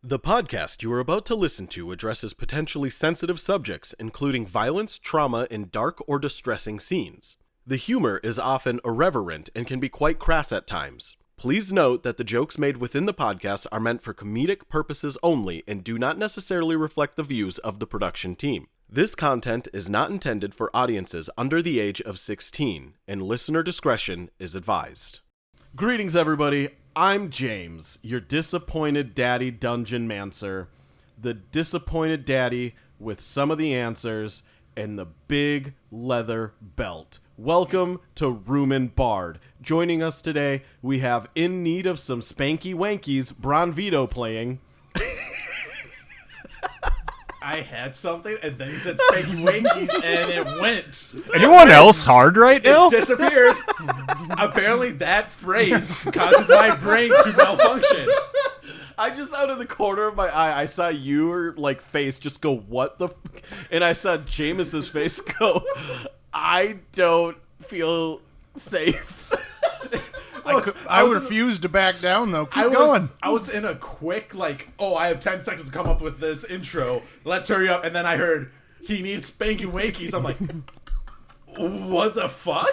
The podcast you are about to listen to addresses potentially sensitive subjects, including violence, trauma, and dark or distressing scenes. The humor is often irreverent and can be quite crass at times. Please note that the jokes made within the podcast are meant for comedic purposes only and do not necessarily reflect the views of the production team. This content is not intended for audiences under the age of 16, and listener discretion is advised. Greetings, everybody. I'm James, your disappointed daddy dungeon mancer, the disappointed daddy with some of the answers and the big leather belt. Welcome to Room and Bard. Joining us today, we have In Need of Some Spanky Wankies, Bron Vito playing. I had something, and then you said Spanky Wankies, and it went. Anyone else hard right now? It disappeared. Apparently, that phrase causes my brain to malfunction. I just, out of the corner of my eye, I saw your, face just go, what the f-? And I saw Jameis's face go, I don't feel safe. I refuse to back down, though. Keep going. I was in a quick, I have 10 seconds to come up with this intro. Let's hurry up. And then I heard, he needs Spanky Wankies. I'm like, what the fuck?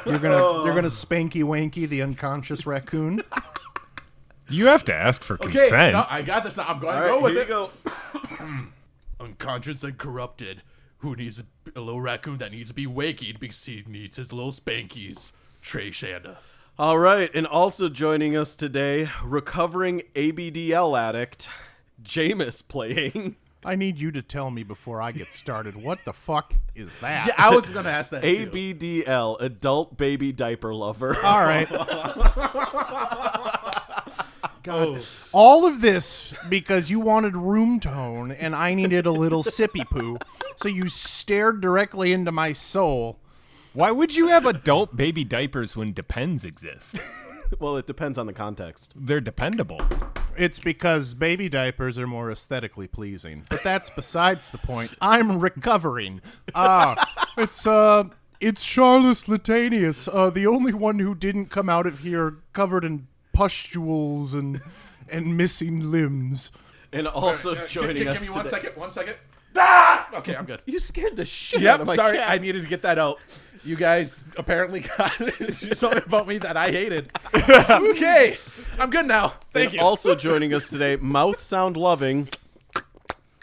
You're gonna Spanky Wanky the unconscious raccoon? You have to ask for consent. Okay, no, I got this now. I'm going to go with it. Go. Unconscious and corrupted. Who needs a little raccoon that needs to be wakied because he needs his little spankies? Trey Shanda. All right, and also joining us today, recovering ABDL addict, Jameis playing. I need you to tell me before I get started. What the fuck is that? Yeah, I was going to ask that too. ABDL, adult baby diaper lover. All right. God. All of this because you wanted room tone and I needed a little sippy poo. So you stared directly into my soul. Why would you have adult baby diapers when Depends exist? Well, it depends on the context. They're dependable. It's because baby diapers are more aesthetically pleasing. But that's besides the point. I'm recovering. It's Charles Latanius, the only one who didn't come out of here covered in pustules and missing limbs. And also joining us Give me today. 1 second. Ah! Okay, I'm good. You scared the shit out of my sorry. cat. I needed to get that out. You guys apparently got something about me that I hated. Okay, I'm good now. Thank you. Also joining us today, mouth sound loving,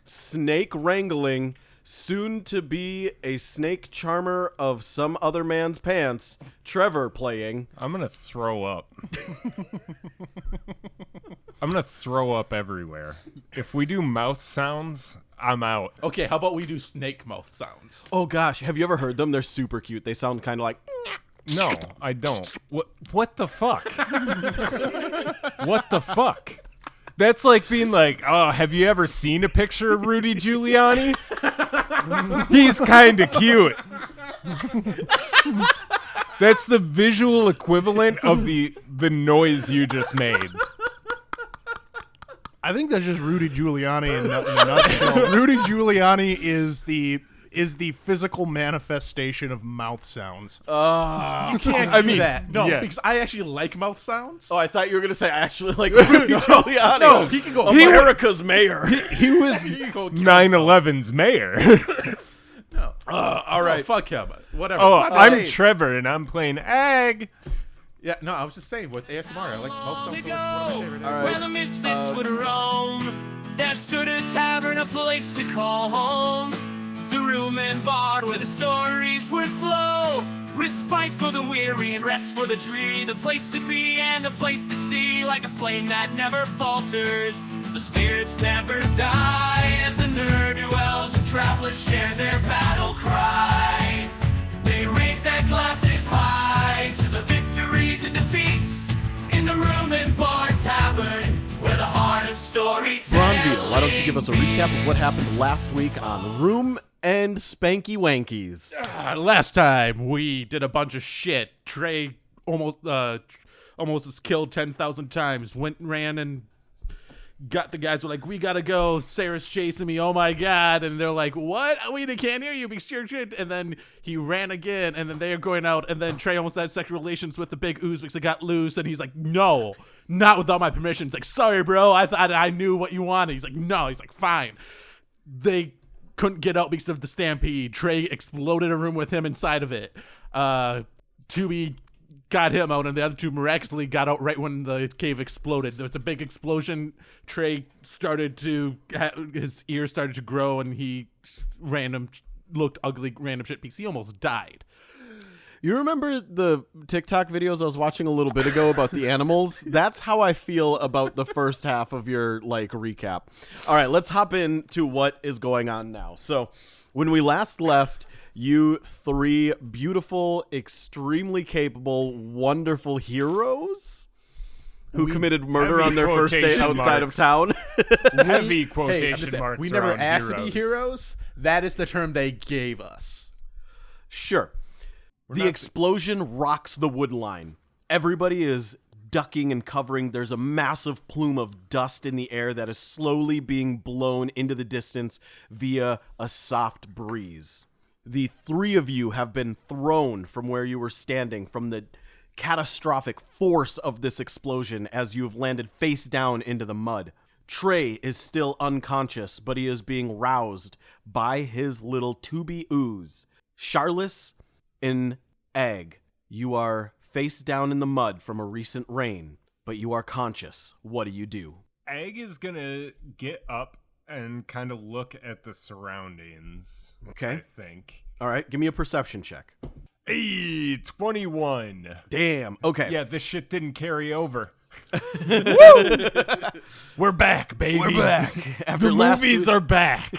snake wrangling, soon to be a snake charmer of some other man's pants, Trevor playing. I'm going to throw up. I'm going to throw up everywhere. If we do mouth sounds, I'm out. Okay, how about we do snake mouth sounds? Oh gosh, have you ever heard them? They're super cute. They sound kind of like. No, I don't. What the fuck? What the fuck? That's like being like, oh, have you ever seen a picture of Rudy Giuliani? He's kind of cute. That's the visual equivalent of the noise you just made. I think that's just Rudy Giuliani in a nutshell. Rudy Giuliani is the physical manifestation of mouth sounds. You can't do that. No, yeah. because I actually like mouth sounds. Oh, I thought you were gonna say I actually like Rudy Giuliani. No, he can go. America's mayor. He was 9/11's mayor. No. All right. Fuck him. Whatever. Oh, I'm saying. Trevor, and I'm playing Ag. Yeah, no, I was just saying with ASMR, I like mouth sounds. One of my favorite. All right. Where the misfits would roam, there stood a tavern, a place to call home. The room and bar where the stories would flow. Respite for the weary and rest for the dreary. The place to be and a place to see, like a flame that never falters. The spirits never die as the nerd dwells and travelers share their battle cries. They raise their glasses high to the victories and defeats in the room and bar tavern where the heart of storytelling. Bron Vito, why don't you give us a recap of what happened last week on Room and Spanky Wankies? Last time we did a bunch of shit. Trey almost was killed 10,000 times. Ran and got the guys were like, we gotta go. Sarah's chasing me. Oh my god! And they're like, what? We can't hear you. Be sure. And then he ran again. And then they are going out. And then Trey almost had sexual relations with the big ooze because it got loose. And he's like, no, not without my permission. It's like, sorry, bro. I thought I knew what you wanted. He's like, no. He's like, fine. They couldn't get out because of the stampede. Trey exploded a room with him inside of it. Tubi got him out, and the other two miraculously got out right when the cave exploded. There was a big explosion. Trey started to, his ears started to grow, and he looked ugly, random shit because he almost died. You remember the TikTok videos I was watching a little bit ago about the animals? That's how I feel about the first half of your recap. All right, let's hop into what is going on now. So when we last left, you three beautiful, extremely capable, wonderful heroes who committed murder on their first day outside of town. Heavy quotation marks. We never around asked heroes. to be heroes. That is the term they gave us. Sure. The explosion rocks the wood line. Everybody is ducking and covering. There's a massive plume of dust in the air that is slowly being blown into the distance via a soft breeze. The three of you have been thrown from where you were standing from the catastrophic force of this explosion as you have landed face down into the mud. Trey is still unconscious, but he is being roused by his little Tubi ooze. Charles and Egg, you are face down in the mud from a recent rain, but you are conscious. What do? Egg is gonna get up and kind of look at the surroundings. Okay. I think. All right, give me a perception check. Hey, 21. Damn. Okay. Yeah, this shit didn't carry over. We're back, baby. We're back. After The movies are back.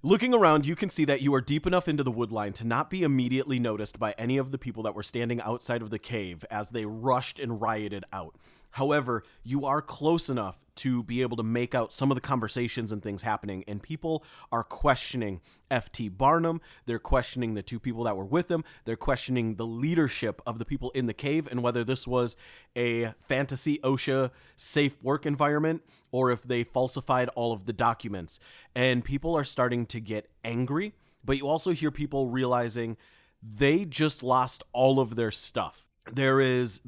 Looking around, you can see that you are deep enough into the woodline to not be immediately noticed by any of the people that were standing outside of the cave as they rushed and rioted out. However, you are close enough to be able to make out some of the conversations and things happening, and people are questioning F.T. Barnum. They're questioning the two people that were with him. They're questioning the leadership of the people in the cave and whether this was a fantasy OSHA safe work environment or if they falsified all of the documents. And people are starting to get angry, but you also hear people realizing they just lost all of their stuff. There is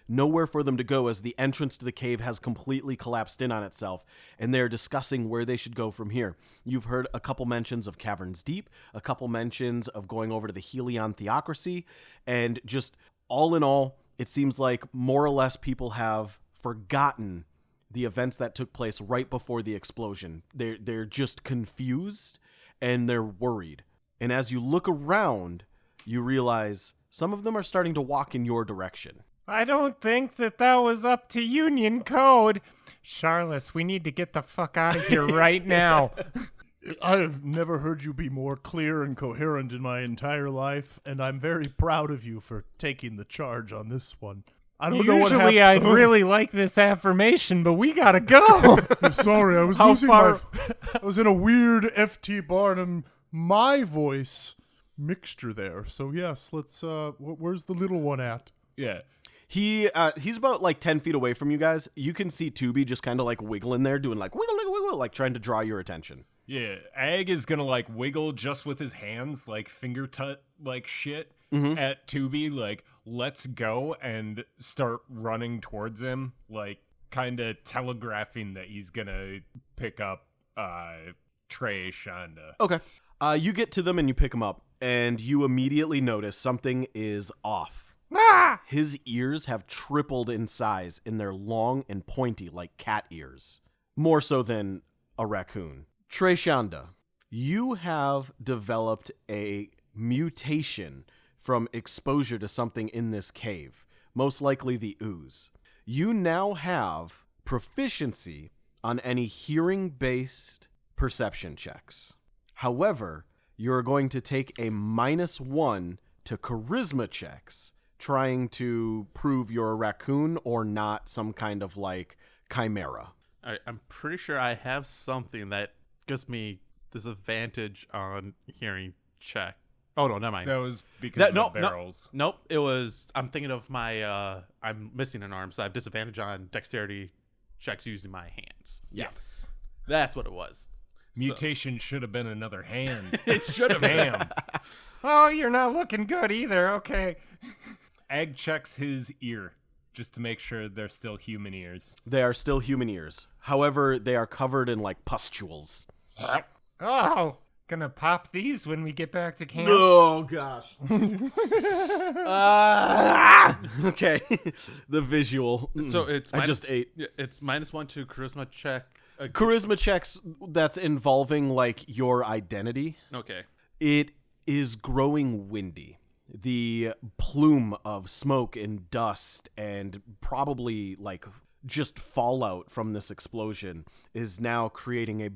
nowhere for them to go as the entrance to the cave has completely collapsed in on itself, and they're discussing where they should go from here. You've heard a couple mentions of CavernsDeep, a couple mentions of going over to the Helion Theocracy, and just all in all, it seems like more or less people have forgotten the events that took place right before the explosion. They're just confused and they're worried. And as you look around, you realize some of them are starting to walk in your direction. I don't think that was up to Union Code. Charles, we need to get the fuck out of here right now. I've never heard you be more clear and coherent in my entire life, and I'm very proud of you for taking the charge on this one. I don't know what happened. Usually I'd really like this affirmation, but we gotta go. I'm sorry, I was I was in a weird F.T. Barnum, my voice mixture there. So yes, let's where's the little one at? Yeah. He's about like 10 feet away from you guys. You can see Tubi just kind of like wiggling there, doing like wiggle, wiggle, wiggle, like trying to draw your attention. Yeah, Ag is gonna like wiggle just with his hands, like finger like shit at Tubi, like let's go, and start running towards him, like kind of telegraphing that he's gonna pick up Trey Shonda. Okay. You get to them and you pick them up, and you immediately notice something is off. Ah! His ears have tripled in size, and they're long and pointy like cat ears, more so than a raccoon. Trey Shonda, you have developed a mutation from exposure to something in this cave, most likely the ooze. You now have proficiency on any hearing-based perception checks. However, you're going to take a -1 to charisma checks, trying to prove you're a raccoon or not some kind of like chimera. I'm pretty sure I have something that gives me disadvantage on hearing check. Oh, no, never mind. That was because of the barrels. Nope, it was, I'm thinking of my, I'm missing an arm, so I have disadvantage on dexterity checks using my hands. Yes. That's what it was. Mutation should have been another hand. It should have been. Damn. Oh, you're not looking good either. Okay. Egg checks his ear just to make sure they're still human ears. They are still human ears. However, they are covered in like pustules. Oh, gonna pop these when we get back to camp. Oh gosh. Okay. The visual. So it's I just ate. It's -1 to charisma check. Charisma checks that's involving like your identity. Okay. It is growing windy. The plume of smoke and dust and probably like just fallout from this explosion is now creating a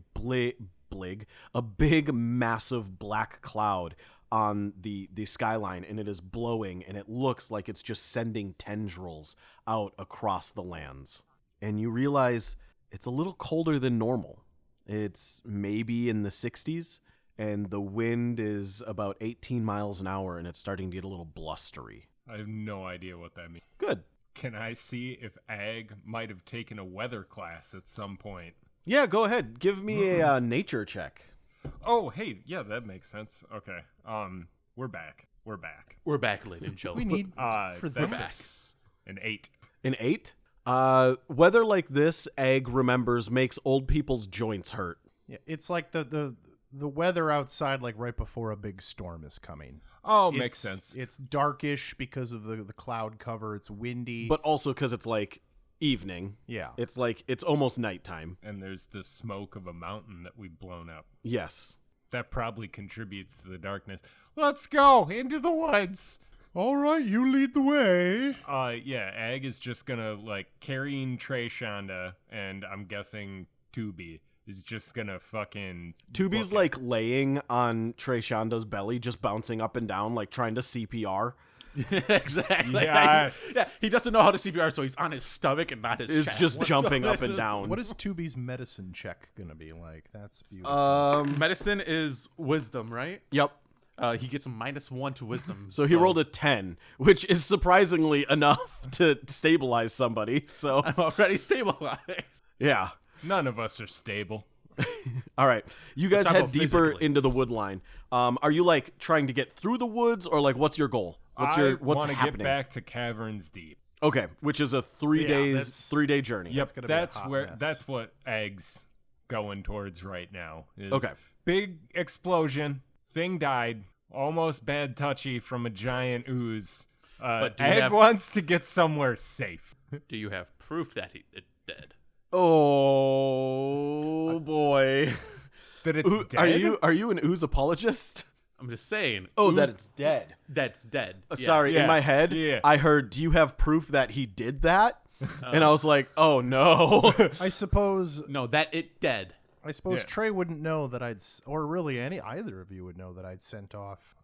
big massive black cloud on the skyline, and it is blowing, and it looks like it's just sending tendrils out across the lands. And you realize it's a little colder than normal. It's maybe in the 60s, and the wind is about 18 miles an hour, and it's starting to get a little blustery. I have no idea what that means. Good. Can I see if Ag might have taken a weather class at some point? Yeah, go ahead. Give me a nature check. Oh, hey, yeah, that makes sense. Okay. We're back. We're back, ladies and gentlemen. We need for That's an 8. An 8? Weather like this, Egg remembers, makes old people's joints hurt. Yeah, it's like the weather outside, like right before a big storm is coming. Oh, makes sense. It's darkish because of the cloud cover. It's windy. But also because it's like evening. Yeah. It's like, it's almost nighttime. And there's the smoke of a mountain that we've blown up. Yes. That probably contributes to the darkness. Let's go into the woods. All right, you lead the way. Yeah, Ag is just gonna, like, carrying Trey Shonda, and I'm guessing Tubi is just gonna fucking... Tubi's book it. like laying on Trey Shonda's belly, just bouncing up and down, like trying to CPR. Exactly. Yes. Yeah, he doesn't know how to CPR, so he's on his stomach and not his It's chest. just jumping up and down. What is Tubi's medicine check gonna be like? That's beautiful. Medicine is wisdom, right? Yep. He gets a -1 to wisdom. So he rolled a 10, which is surprisingly enough to stabilize somebody. So, I'm already stabilized. yeah. None of us are stable. All right. You guys talk head about deeper physically. into the wood line. Are you like trying to get through the woods, or like what's your goal? What's I what's want to happening? get back to CavernsDeep. Okay, which is a 3 that's- 3-day journey. Yep, gonna be a that's hot where mess. that's what Egg's going towards right now. Is Okay. Big explosion. Thing died. Almost bad touchy from a giant ooze. But do you Egg have- wants to get somewhere safe. Do you have proof that he is dead? Oh boy. That it's Ooh, dead? are you an ooze apologist? I'm just saying. Oh, ooze- that it's dead. that's dead. Yeah. Sorry, Yeah, in my head, yeah. I heard, "Do you have proof that he did that?" And I was like, "Oh no." I suppose No, that it dead. Yeah. Trey wouldn't know that or really either of you would know that I'd sent off.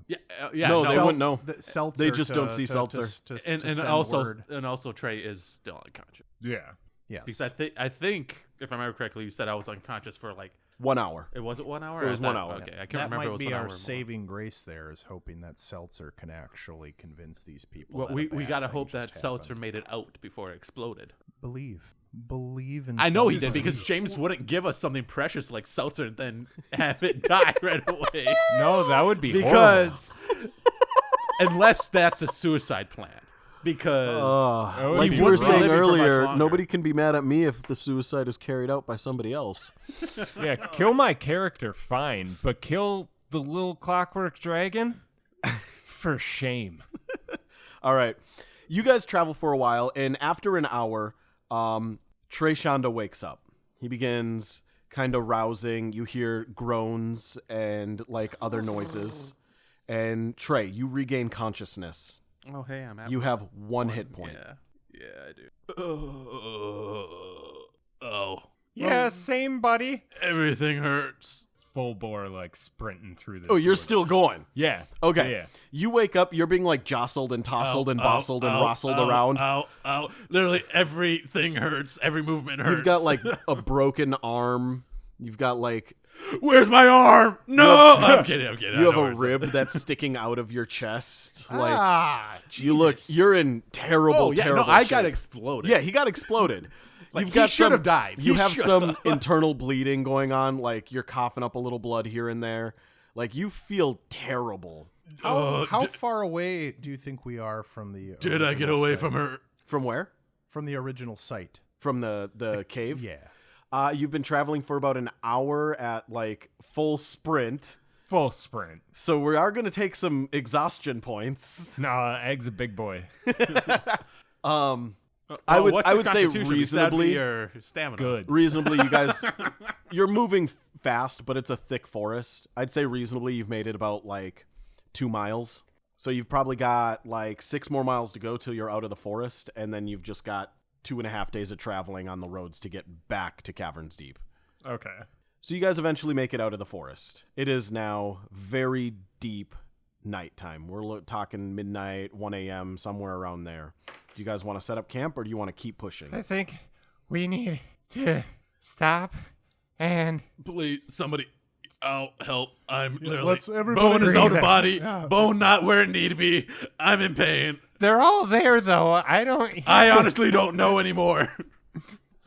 Yeah, yeah. No, they no. wouldn't know. The seltzer They just to- don't see to- seltzer. And to send also word. Trey is still unconscious. Yeah. Yes. Because I think if I remember correctly, you said I was unconscious for like 1 hour. it wasn't 1 hour. It was I 1 thought- hour. Okay, I can't that remember. It might was be 1 hour our or more. saving grace. There is hoping that seltzer can actually convince these people. Well, that we a bad gotta thing hope that just seltzer happened. made it out before it exploded. Believe in. I know he did seltzer. because James wouldn't give us something precious like seltzer and then have it die right away. No, that would be Because unless that's a suicide plan. Because horrible. Like He you were wouldn't be saying living for much earlier, longer. nobody can be mad at me if the suicide is carried out by somebody else. Yeah, kill my character, fine, but kill the little clockwork dragon? For shame. All right. You guys travel for a while, and after an hour, Trey Shonda wakes up. He begins kind of rousing. You hear groans and like other noises. And Trey, you regain consciousness. oh hey, I'm at You have one hit point. Yeah, I do. Oh, Yeah, same, buddy. everything hurts. Full bore, like, sprinting through this. Oh, you're woods. still going. Yeah. Okay. Yeah. You wake up, you're being like jostled and tousled and bostled and rustled around. Ow. Literally everything hurts. Every movement hurts. You've got like a broken arm. You've got like Where's my arm? No! I'm kidding. you have a rib that's sticking out of your chest. Like Jesus. you're in terrible, Oh, yeah. terrible No, I shape. got exploded. Yeah, he got exploded. Like, You've he got should have died. You He have should some internal bleeding going on, like you're coughing up a little blood here and there. Like you feel terrible. How far away do you think we are from the? Did I get away from her? From where? From the original site. From the cave? Yeah. You've been traveling for about an hour at like full sprint. Full sprint. So we are going to take some exhaustion points. Nah, Egg's a big boy. I would what's your say constitution? reasonably Your stamina. Good. reasonably you guys you're moving fast, but it's a thick forest. I'd say reasonably you've made it about like 2 miles. So you've probably got like 6 more miles to go till you're out of the forest, and then you've just got 2.5 days of traveling on the roads to get back to CavernsDeep. Okay. So you guys eventually make it out of the forest. It is now very deep nighttime. We're talking midnight, 1 a.m., somewhere around there. Do you guys want to set up camp, or do you want to keep pushing? I think we need to stop and Please, somebody. Oh, help. I'm literally. let's everybody Bone is breathe out of in. body. Yeah. Bone not where it need to be. I'm in pain. they're all there though. I don't. I honestly don't know anymore.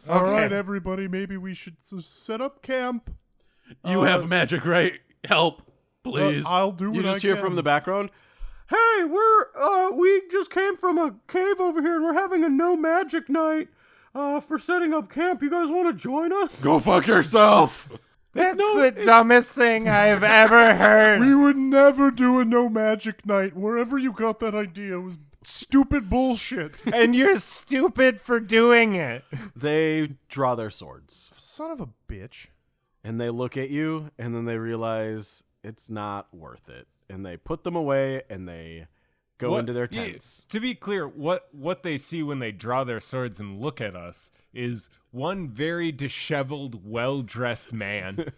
All Okay. right, everybody. Maybe we should set up camp. You have magic, right? Help, please. I'll do what You just I hear can. from the background, "Hey, we just came from a cave over here, and we're having a no magic night for setting up camp. You guys want to join us?" Go fuck yourself. That's the dumbest thing I've ever heard. We would never do a no magic night. Wherever you got that idea was stupid bullshit. And you're stupid for doing it. They draw their swords, Son of a bitch. and they look at you, and then they realize it's not worth it, and they put them away, and they go into their tents. To be clear, what they see when they draw their swords and look at us is one very disheveled, well-dressed man,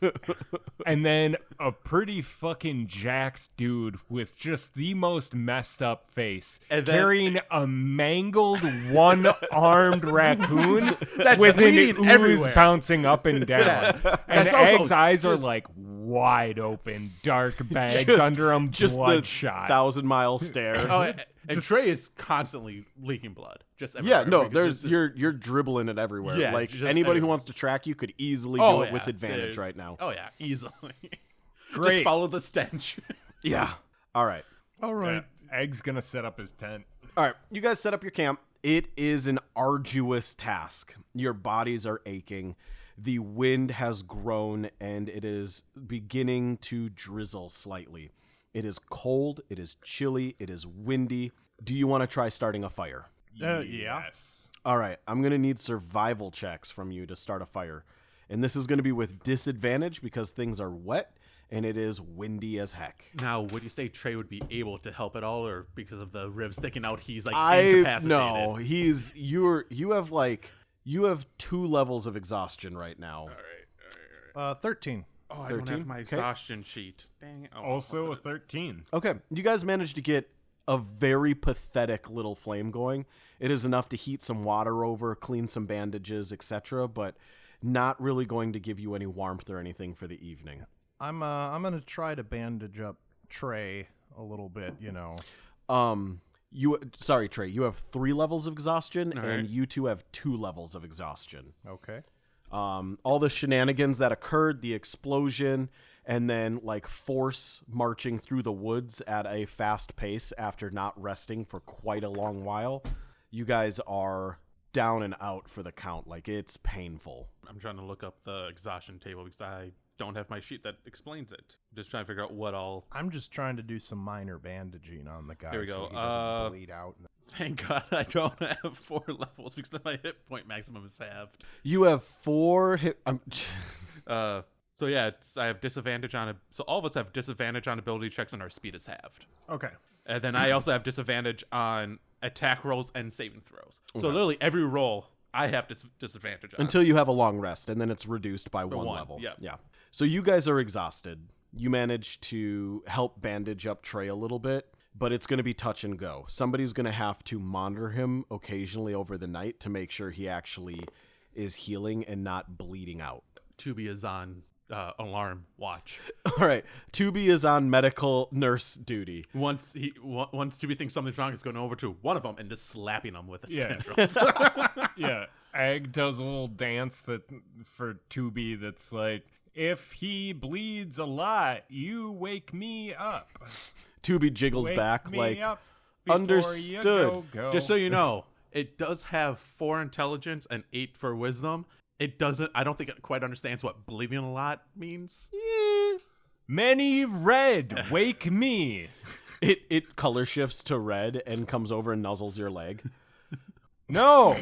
and then a pretty fucking jacked dude with just the most messed up face, And then- carrying a mangled, one-armed raccoon That's with an bleeding ooze everywhere. bouncing up and down. Yeah. And That's also Egg's eyes are just- like wide open, dark bags Just- under him, Just the bloodshot. 1,000-mile stare. Oh, and Trey is constantly leaking blood. Just everywhere. Yeah, no, Like, there's just- you're dribbling it everywhere. Yeah, like just anybody who everywhere. wants to track you could easily Oh, do it yeah, with advantage there's- right now. Oh yeah, easily. Great. Just follow the stench. Yeah. All right. All right. Yeah, Egg's gonna set up his tent. All right. You guys set up your camp. It is an arduous task. Your bodies are aching. The wind has grown and it is beginning to drizzle slightly. It is cold. It is chilly. It is windy. Do you want to try starting a fire? Yeah. Yes. All right. I'm going to need survival checks from you to start a fire. And this is going to be with disadvantage because things are wet and it is windy as heck. Now, would you say Trey would be able to help at all, or because of the ribs sticking out, he's like I incapacitated? no, you have 2 levels of exhaustion right now. 13. Oh, I don't 13? have my Okay. exhaustion sheet. Dang it. Oh, Also a 13. Okay, you guys managed to get a very pathetic little flame going. It is enough to heat some water over, clean some bandages, etc., but not really going to give you any warmth or anything for the evening. I'm gonna try to bandage up Trey a little bit. You know. Sorry, Trey, you have 3 levels of exhaustion, All and right. you 2 have 2 levels of exhaustion. Okay. All the shenanigans that occurred, the explosion, and then like force marching through the woods at a fast pace after not resting for quite a long while. You guys are down and out for the count. Like, it's painful. I'm trying to look up the exhaustion table because I don't have my sheet that explains it. Just trying to figure out what all. I'm just trying to do some minor bandaging on the guy. Here we so go. he doesn't bleed out. Thank God I don't have 4 levels because then my hit point maximum is halved. You have 4 hit. So yeah, I have disadvantage on it. So all of us have disadvantage on ability checks and our speed is halved. Okay. And then I also have disadvantage on attack rolls and saving throws. So literally every roll I have disadvantage on. until you have a long rest, and then it's reduced by 1 1, level. yep. Yeah. So you guys are exhausted. You manage to help bandage up Trey a little bit, but it's going to be touch and go. Somebody's going to have to monitor him occasionally over the night to make sure he actually is healing and not bleeding out. Tubi is on alarm watch. All right. Tubi is on medical nurse duty. Once Tubi thinks something's wrong, it's going over to one of them and just slapping them with its Yeah. tendrils. Yeah. Egg does a little dance that for Tubi that's like, if he bleeds a lot, you wake me up. Tubi jiggles Wake back me like, up before understood. you go. Just so you know, it does have 4 intelligence and 8 for wisdom. It doesn't. I don't think it quite understands what bleeding a lot means. Many red, wake me. It color shifts to red and comes over and nuzzles your leg. No.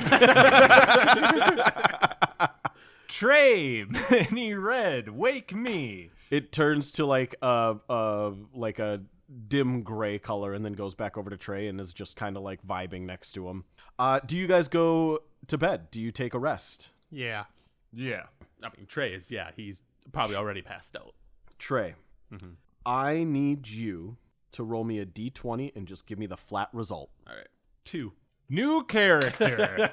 Trey, many red, wake me. It turns to like a dim gray color and then goes back over to Trey and is just kind of like vibing next to him. Do you guys go to bed? Do you take a rest? Yeah. Yeah. I mean, Trey is, he's probably already passed out. Trey, I need you to roll me a d20 and just give me the flat result. All right. 2. New character.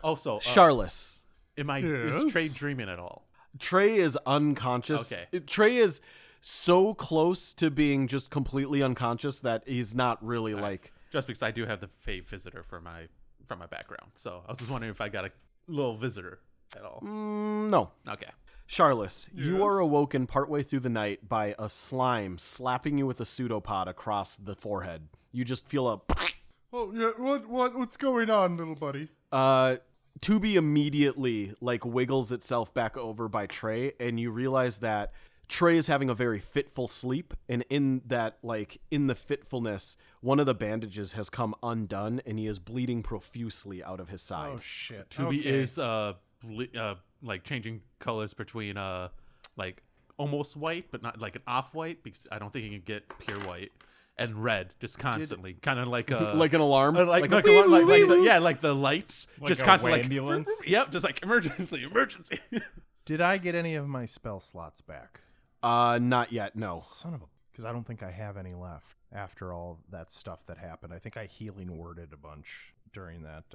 Also, Charles. is Trey dreaming at all? Trey is unconscious. Okay. Trey is so close to being just completely unconscious that he's not really like... Just because I do have the Fey visitor for my background. So I was just wondering if I got a little visitor at all. No. Okay. Charles, you are awoken partway through the night by a slime slapping you with a pseudopod across the forehead. You just feel a... Oh, yeah, what's going on, little buddy? Tubi immediately like wiggles itself back over by Trey, and you realize that Trey is having a very fitful sleep, and in the fitfulness, one of the bandages has come undone, and he is bleeding profusely out of his side. Oh, shit. Tubi Okay. is like changing colors between like almost white, but not like an off-white, because I don't think he can get pure white, and red, just constantly, kind of like a like an alarm, like a like the lights, Like just a constantly ambulance? like yep, just like emergency. Did I get any of my spell slots back? Not yet. No. Son of a... Because I don't think I have any left after all that stuff that happened. I think I healing worded a bunch during that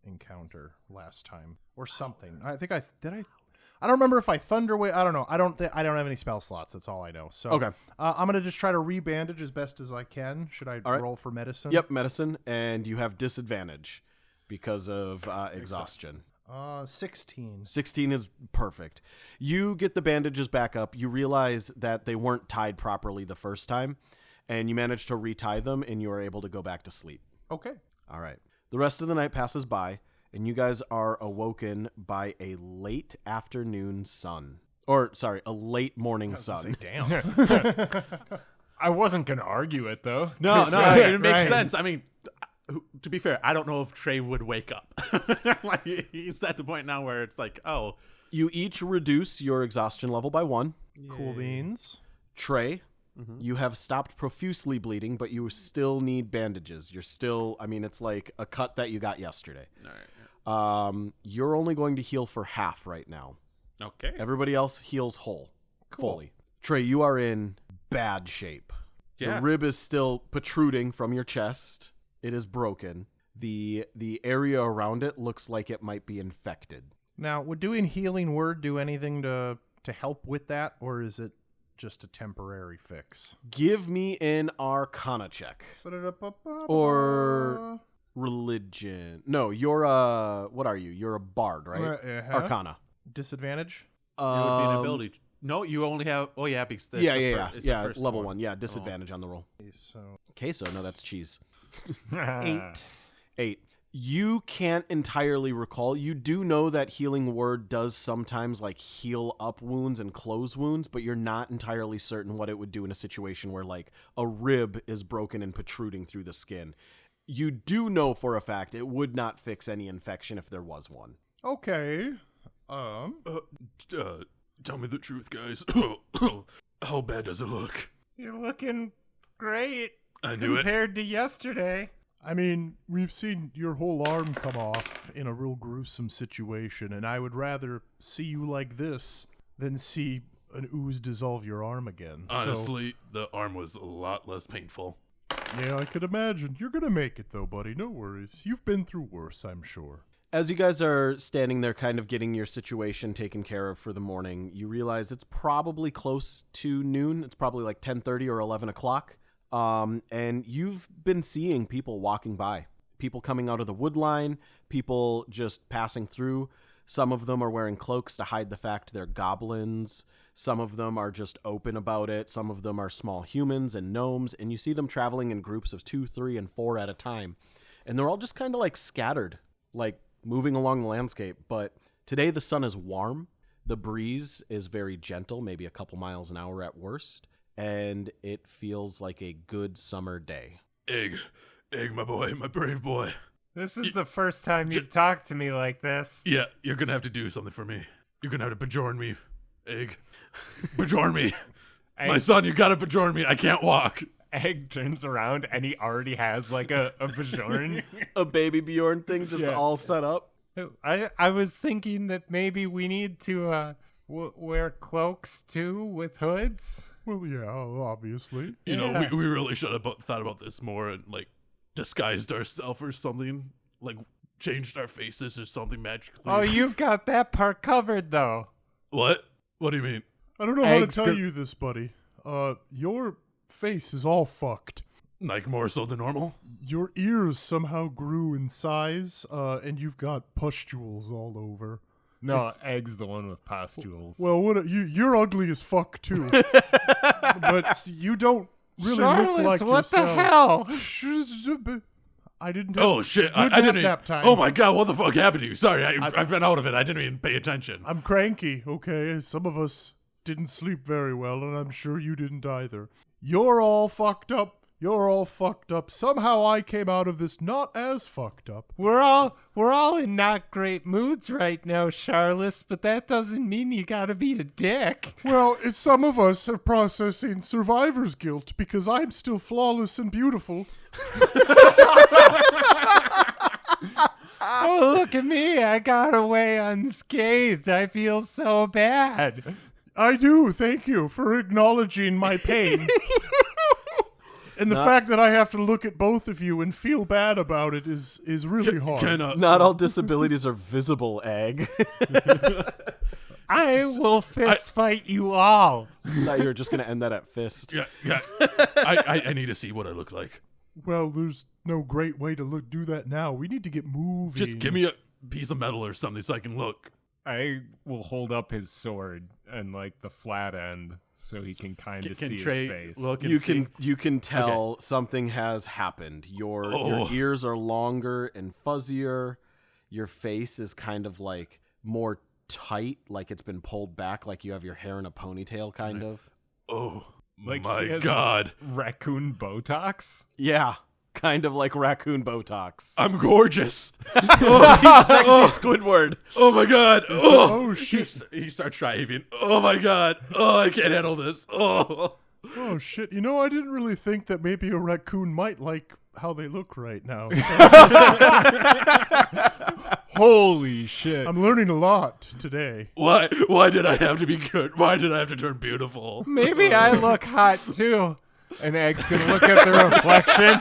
encounter last time or something. I think I don't remember if I thunderwave. I don't know. I don't have any spell slots. That's all I know. So Okay. I'm gonna just try to rebandage as best as I can. Should I right. roll for medicine? Yep, medicine, and you have disadvantage because of exhaustion. 16. 16 is perfect. You get the bandages back up. You realize that they weren't tied properly the first time, and you manage to retie them, and you are able to go back to sleep. Okay. All right. The rest of the night passes by, and you guys are awoken by a late afternoon sun. Or, sorry, a late morning sun. Damn. I wasn't going to argue it, though. No, it makes right. sense. I mean, to be fair, I don't know if Trey would wake up. Like he's at the point now where it's like, oh, You each reduce your exhaustion level by 1. Cool beans. Trey, you have stopped profusely bleeding, but you still need bandages. You're still, I mean, it's like a cut that you got yesterday. all right, You're only going to heal for half right now. okay. Everybody else heals whole, fully. Trey, you are in bad shape. Yeah. The rib is still protruding from your chest. It is broken. The area around it looks like it might be infected. Now, would doing healing word do anything to help with that, or is it just a temporary fix? Give me an Arcana check. Or religion. No, you're what are you? You're a bard, right? Uh-huh. Arcana. Disadvantage? It would be an ability. No, you only have. Oh yeah, because it's Yeah. the first Level one. 1. Yeah, disadvantage on the roll. So Queso. No, that's cheese. 8. 8. You can't entirely recall. You do know that healing word does sometimes like heal up wounds and close wounds, but you're not entirely certain what it would do in a situation where like a rib is broken and protruding through the skin. You do know for a fact it would not fix any infection if there was one. Okay. Tell me the truth, guys. How bad does it look? You're looking great I knew it. compared to yesterday. I mean, we've seen your whole arm come off in a real gruesome situation, and I would rather see you like this than see an ooze dissolve your arm again. Honestly, the arm was a lot less painful. Yeah, I could imagine. You're gonna make it, though, buddy. No worries. You've been through worse, I'm sure. As you guys are standing there kind of getting your situation taken care of for the morning, you realize it's probably close to noon. It's probably like 10:30 or 11 o'clock. And you've been seeing people walking by. people coming out of the wood line, people just passing through. Some of them are wearing cloaks to hide the fact they're goblins. Some of them are just open about it. Some of them are small humans and gnomes, and you see them traveling in groups of 2, 3, and 4 at a time. And they're all just kind of like scattered, like moving along the landscape. But today the sun is warm. The breeze is very gentle, maybe a couple miles an hour at worst. And it feels like a good summer day. Egg, my boy, my brave boy. This is the first time you've talked to me like this. Yeah, you're gonna have to do something for me. You're gonna have to bajorn me, Egg. Bajorn me. My son, you gotta bajorn me. I can't walk. Egg turns around and he already has like a Bajorn. A baby Bjorn thing just all set up. I was thinking that maybe we need to wear cloaks too with hoods. Well, yeah, obviously. You know, we really should have thought about this more and like disguised ourselves or something, like changed our faces or something magically. Oh, you've got that part covered though. What? What do you mean? I don't know how to tell you this, buddy. Your face is all fucked. Like more so than normal? Your ears somehow grew in size, and you've got pustules all over. No, Egg's the one with pustules. Well, you're ugly as fuck too. But you don't really Charles, look like what yourself. the hell? I didn't. Oh shit! I didn't. Nap time. Oh my god! What the fuck happened to you? Sorry, I've been out of it. I didn't even pay attention. I'm cranky. Okay, some of us didn't sleep very well, and I'm sure you didn't either. You're all fucked up. You're all fucked up. Somehow I came out of this not as fucked up. We're all in not great moods right now, Charles, but that doesn't mean you gotta be a dick. Well, some of us are processing survivor's guilt because I'm still flawless and beautiful. Oh, look at me. I got away unscathed. I feel so bad. I do. Thank you for acknowledging my pain. And the fact that I have to look at both of you and feel bad about it is really hard. Not all disabilities are visible, Egg. I will fist fight you all. I thought you were just going to end that at fist. Yeah. I need to see what I look like. Well, there's no great way to do that now. We need to get moving. Just give me a piece of metal or something so I can look. I will hold up his sword and like the flat end so he can kind of see his face. Look and you can tell something has happened. Your ears are longer and fuzzier. Your face is kind of like more tight, like it's been pulled back, like you have your hair in a ponytail, kind of. Oh like my god! Raccoon Botox? Yeah. Kind of like raccoon Botox. I'm gorgeous. Sexy Squidward. Oh my god. Oh shit. He starts driving. Oh my god. Oh, I can't handle this. Oh shit. You know, I didn't really think that maybe a raccoon might like how they look right now. Holy shit. I'm learning a lot today. Why did I have to be good? Why did I have to turn beautiful? Maybe I look hot too. And Egg's gonna look at the reflection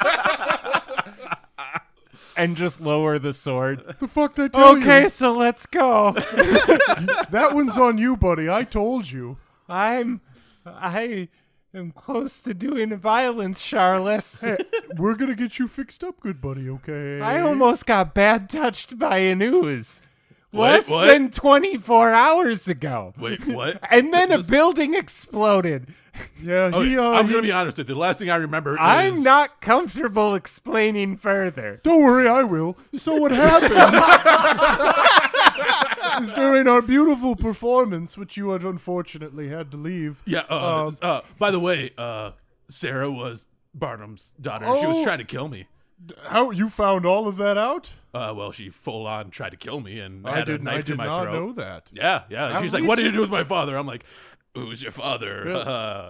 and just lower the sword. The fuck did I tell you? Okay, so let's go. That one's on you, buddy. I told you. I am close to doing violence, Charles. We're gonna get you fixed up, good buddy, okay? I almost got bad touched by an ooze. Less what? than 24 hours ago. Wait, what? And then a building exploded. Yeah, I'm going to be honest with you. The last thing I remember I'm not comfortable explaining further. Don't worry, I will. So what happened is during our beautiful performance, which you had unfortunately had to leave. Yeah, by the way, Sarah was Barnum's daughter. She was trying to kill me. How you found all of that out? Well, she full on tried to kill me and had a knife to my throat. I did not know that. Yeah. She's like, "What did you do with my father?" I'm like, "Who's your father?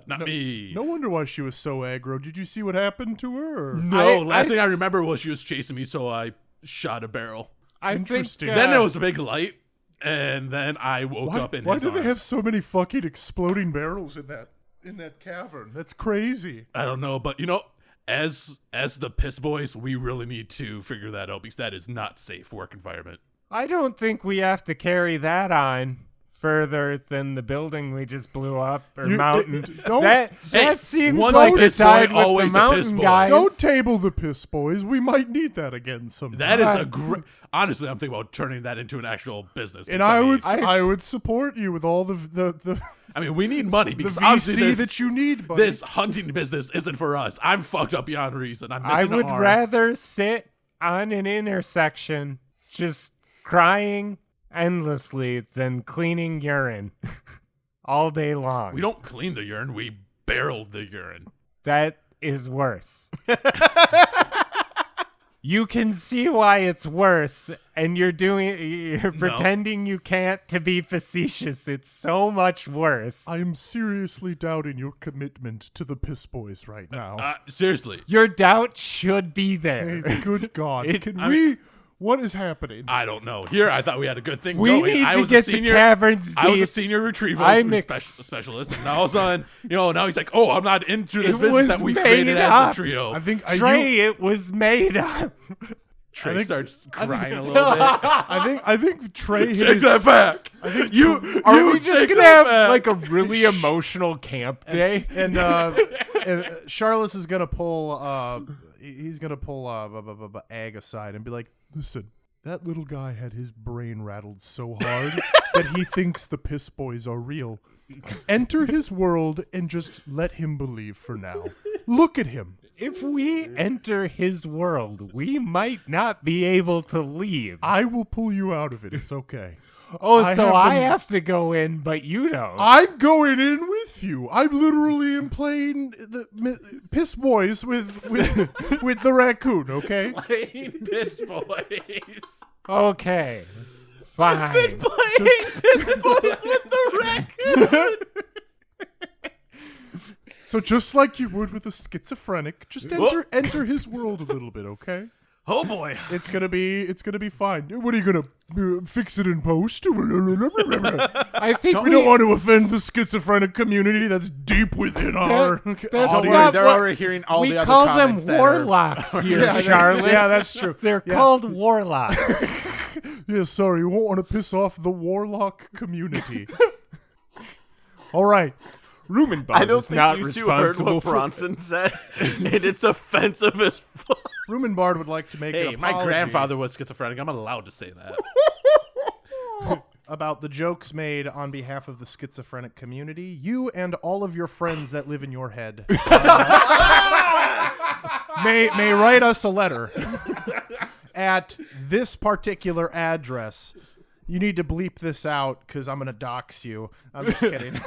Not me." No wonder why she was so aggro. Did you see what happened to her? Or? No. Last thing I remember was she was chasing me, so I shot a barrel. Interesting. Then there was a big light, and then I woke up in his Why do arms. they have so many fucking exploding barrels in that cavern? That's crazy. I don't know, but you know. As the Pissboys, we really need to figure that out because that is not safe work environment. I don't think we have to carry that on. further than the building we just blew up or You- mountain. don't- that seems one like a piss boy, side with always the a piss mountain boy. guys. Don't table the Piss Boys. We might need that again sometime. That is a great. Honestly, I'm thinking about turning that into an actual business. And because I would support you with all the I mean, we need money because VC obviously that you need, buddy. this hunting business isn't for us. I'm fucked up beyond reason. I'm missing I an would arm. rather sit on an intersection just crying endlessly than cleaning urine all day long. We don't clean the urine. We barreled the urine. That is worse. You can see why it's worse, and you're pretending you can't to be facetious. It's so much worse. I am seriously doubting your commitment to the Piss Boys right now. Seriously, Your doubt should be there. Hey, good God. What is happening? I don't know. Here, I thought we had a good thing We going. need I to was get a senior, to Caverns I was a Deep. senior retrieval I'm specialist, and all of a sudden, now he's like, "Oh, I'm not into this It business was that we made created up. as a trio." I think Trey, it was made up. Trey starts crying a little bit. I think Trey hit Take his, that back. I think Are we just take gonna that have back. like a really emotional camp day? and Charles is gonna pull he's gonna pull Ag aside and be like, listen, that little guy had his brain rattled so hard that he thinks the Piss Boys are real. Enter his world and just let him believe for now. Look at him. If we enter his world, we might not be able to leave. I will pull you out of it. It's okay. Oh, I so have I them- have to go in, but you don't. I'm going in with you. I literally am playing the Piss Boys with the raccoon. Okay. Playing Piss Boys. Okay. Fine. Playing Piss Boys with the raccoon. So just like you would with a schizophrenic, just enter his world a little bit, okay? Oh boy. It's gonna be fine. What are you gonna fix it in post? I think We don't want to offend the schizophrenic community that's deep within our that's Don't audience. worry, not they're what- already hearing all we the other call them comments that are- warlocks here, Yeah, Charlotte. yeah, that's true. They're Yeah. called warlocks. Yeah, sorry, we won't want to piss off the warlock community. All right. Rumenbard I don't is think not you two heard responsible what for Bronson said, and it's offensive as fuck. Rumenbard would like to make Hey, an my apology grandfather was schizophrenic. I'm allowed to say that. about the jokes made on behalf of the schizophrenic community. You and all of your friends that live in your head may write us a letter at this particular address. You need to bleep this out because I'm going to dox you. I'm just kidding.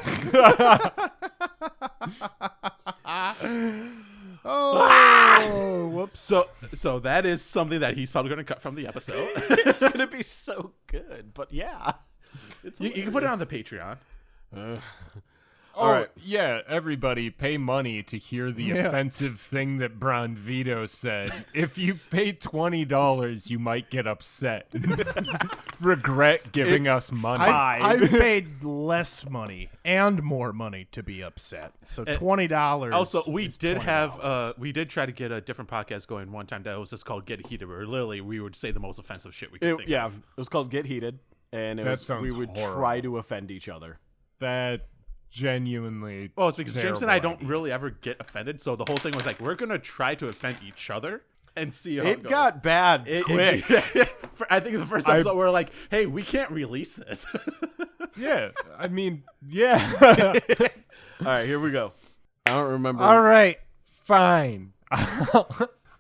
Oh, whoops. So that is something that he's probably going to cut from the episode. It's gonna be so good, but yeah. You can put it on the Patreon. All right. Yeah, everybody pay money to hear the offensive thing that Bron Vito said. If you pay $20, you might get upset. Regret giving us money. I've paid less money and more money to be upset. So $20. Also, we is did $20. have we did try to get a different podcast going one time that was just called Get Heated, where literally we would say the most offensive shit we could think of. It was called Get Heated, and That sounds we would horrible. try to offend each other. That genuinely. Well, it's because James and I don't idea. really ever get offended, so the whole thing was like, we're gonna try to offend each other and see how it It goes. got bad quick. I think the first episode we're like, hey, we can't release this. Yeah, I mean, yeah. All right, here we go. I don't remember. All right, fine.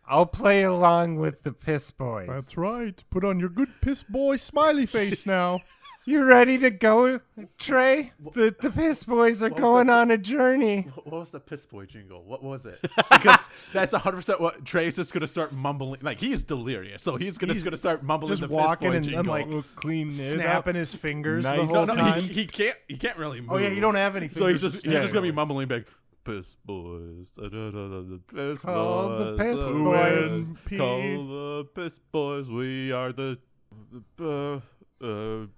I'll play along with the Piss Boys. That's right. Put on your good piss boy smiley face now. You ready to go, Trey? The Piss Boys are going on a journey. What was the Piss Boy jingle? What was it? Because that's 100% what Trey's just gonna start mumbling. Like, he's delirious, so he's gonna start mumbling Just the walking Piss Boy and jingle. like We'll clean it up. snapping his fingers the Nice. whole no, time. he can't really move. Oh yeah, you don't have any So fingers. he's just gonna be mumbling big. Piss Boys, Piss Call the Boys, Piss the Boys. wind. Call the Piss Boys. We are the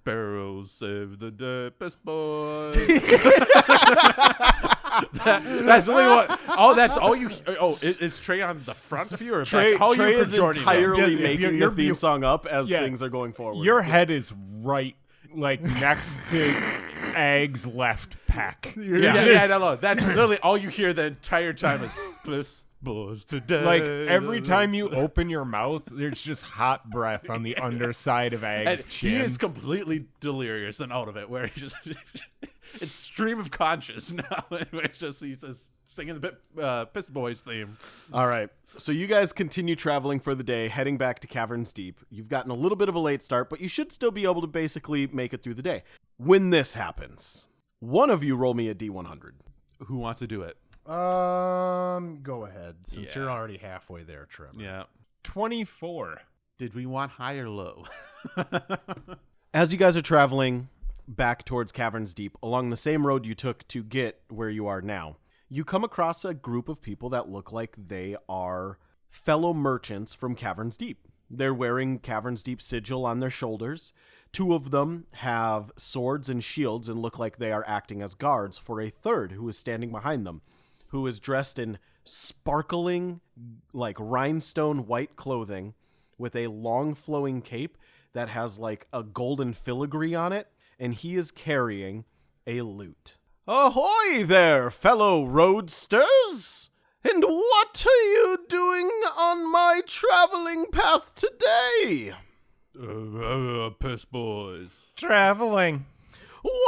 barrels save the day, Piss Boys. That's really what. Oh, that's all you. Oh, is Trey on the front of you or Trey, back? How are Trey you is joining entirely Yeah, making you're- the theme song up as Yeah. things are going forward. Your head is right like next to Egg's left pec. No. That's literally all you hear the entire time is Pissboys today. Like every time you open your mouth, there's just hot breath on the underside of Egg's And chin. he is completely delirious and out of it, where he just it's stream of conscious now. Where it's just he's just singing the Pissboys theme. All right. So you guys continue traveling for the day, heading back to CavernsDeep. You've gotten a little bit of a late start, but you should still be able to basically make it through the day. When this happens, one of you roll me a D100. Who wants to do it? Go ahead, since Yeah. you're already halfway there, Trip. Yeah. 24. Did we want high or low? As you guys are traveling back towards CavernsDeep, along the same road you took to get where you are now, you come across a group of people that look like they are fellow merchants from CavernsDeep. They're wearing CavernsDeep sigil on their shoulders. Two of them have swords and shields and look like they are acting as guards for a third who is standing behind them, who is dressed in sparkling, like rhinestone white clothing with a long flowing cape that has like a golden filigree on it, and he is carrying a lute. Ahoy there, fellow roadsters! And what are you doing on my traveling path today? Pissboys. Traveling.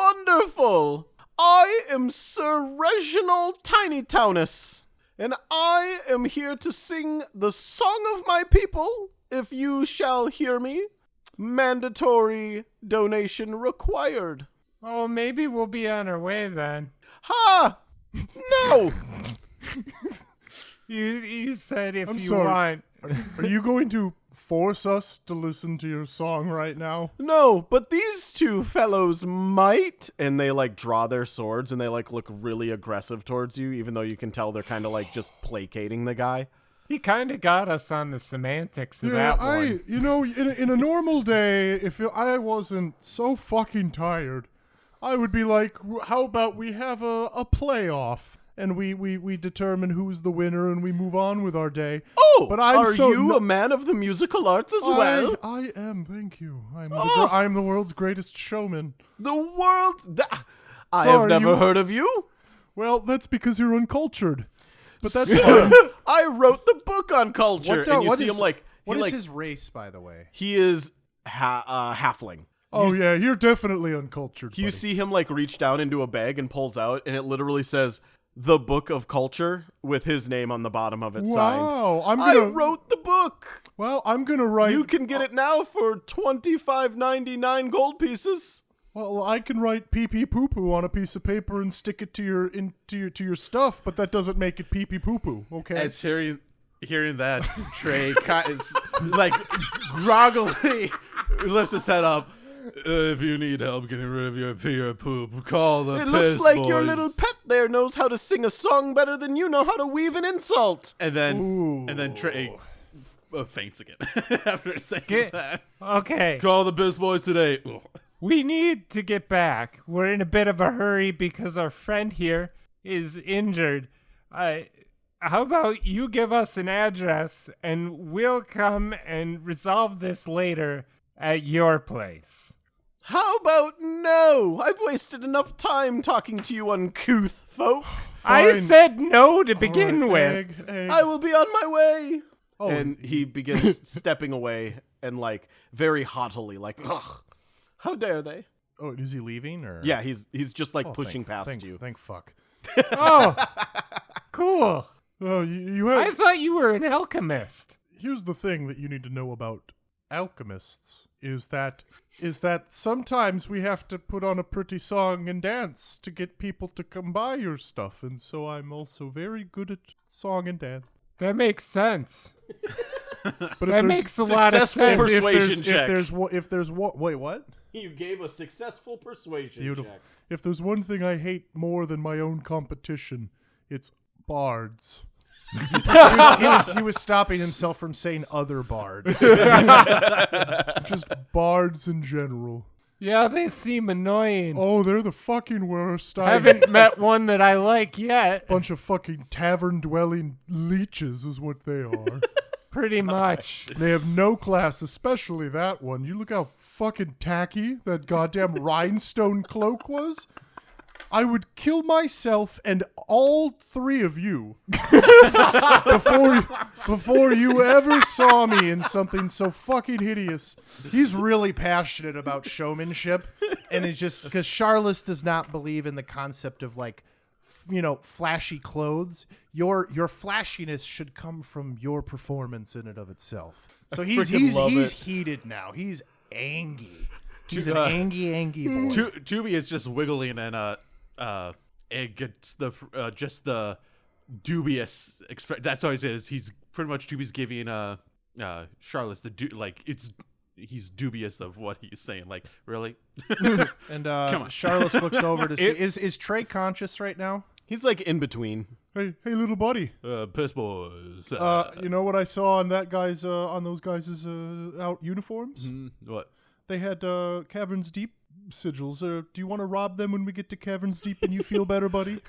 Wonderful! I am Sir Reginald Tinytownus, and I am here to sing the song of my people, if you shall hear me. Mandatory donation required. Oh, maybe we'll be on our way then. Ha! No! You said if I'm you sorry. want. Are you going to force us to listen to your song right now? No, but these two fellows might. And they like draw their swords and they like look really aggressive towards you, even though you can tell they're kind of like just placating the guy. He kind of got us on the semantics of that one. You know, in a normal day, if I wasn't so fucking tired, I would be like, how about we have a playoff? And we determine who's the winner and we move on with our day. Oh, but I'm are so you a man of the musical arts as well? I am, thank you. I'm the world's greatest showman. The world... I Sorry, have never you- heard of you. Well, that's because you're uncultured. But that's fine. I wrote the book on culture. And you see him like... What he, is like, his race, by the way? He is halfling. Oh, yeah, you're definitely uncultured. You buddy. see him like reach down into a bag and pulls out, and it literally says "The Book of Culture" with his name on the bottom of it signed. Wow, I wrote the book. Well, I'm gonna write. You can get it now for $25.99 gold pieces. Well, I can write pee pee poo poo on a piece of paper and stick it to your stuff, but that doesn't make it pee pee poo poo. Okay. As hearing that, Trey is like groggily lifts his head up. If you need help getting rid of your pee or poop, call the It looks like your Pissboys. little pet there knows how to sing a song better than you know how to weave an insult. And then Trey faints again after saying that. Okay. Call the Pissboys today. We need to get back. We're in a bit of a hurry because our friend here is injured. How about you give us an address and we'll come and resolve this later at your place. How about no? I've wasted enough time talking to you uncouth folk. I Fine. said no to begin All right, with. egg. I will be on my way. Oh, And he begins stepping away and like very haughtily, like, ugh, how dare they? Oh, is he leaving or? Yeah, he's just like Oh, pushing thank- past thank- you. Thank fuck. Oh, cool. Oh, you have. I thought you were an alchemist. Here's the thing that you need to know about alchemists is that sometimes we have to put on a pretty song and dance to get people to come buy your stuff, and so I'm also very good at song and dance. That makes sense. But if That there's- makes a lot of Successful sense. persuasion check. if there's wait, what? You gave a successful persuasion Beautiful. check. If there's one thing I hate more than my own competition, it's bards. he was stopping himself from saying other bards. Just bards in general. Yeah, they seem annoying. Oh, they're the fucking worst. I haven't met one that I like yet. Bunch of fucking tavern-dwelling leeches is what they are. Pretty much. They have no class, especially that one. You look how fucking tacky that goddamn rhinestone cloak was, I would kill myself and all three of you before you ever saw me in something so fucking hideous. He's really passionate about showmanship, and it's just because Charles does not believe in the concept of like, flashy clothes. Your flashiness should come from your performance in and of itself. So he's heated now. He's angry. He's an angry boy. Tubi is just wiggling and it gets just the dubious that's always it is. He's pretty much Tubi's giving Charlotte he's dubious of what he's saying. Like, really? And Come on. Charlotte looks over to see is Trey conscious right now? He's like in between. Hey, little buddy. Pissboys. You know what I saw on that guy's on those guys' out uniforms? What? They had CavernsDeep sigils. Do you want to rob them when we get to CavernsDeep and you feel better, buddy?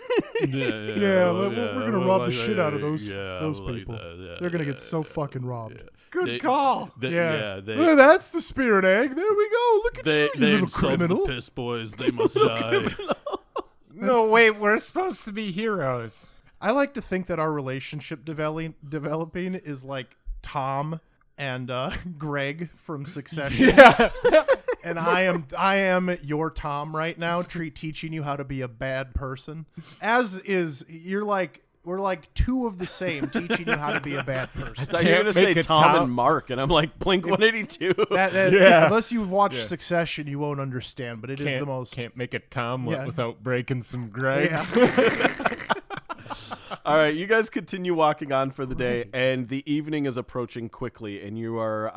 We're gonna rob the shit out of those people. They're gonna get so fucking robbed. Good call. That's the spirit egg. There we go. Look at you little criminal. The Pissboys. They must die. No, wait, we're supposed to be heroes. I like to think that our relationship developing is like Tom and Greg from Succession. Yeah. And I am your Tom right now, teaching you how to be a bad person. We're like two of the same, teaching you how to be a bad person. I thought you were going to say Tom and Mark, and I'm like, Blink 182. Unless you've watched Succession, you won't understand, but is the most... Can't make a Tom without breaking some Gregs. Yeah. All right, you guys continue walking on for the day, and the evening is approaching quickly, and you are,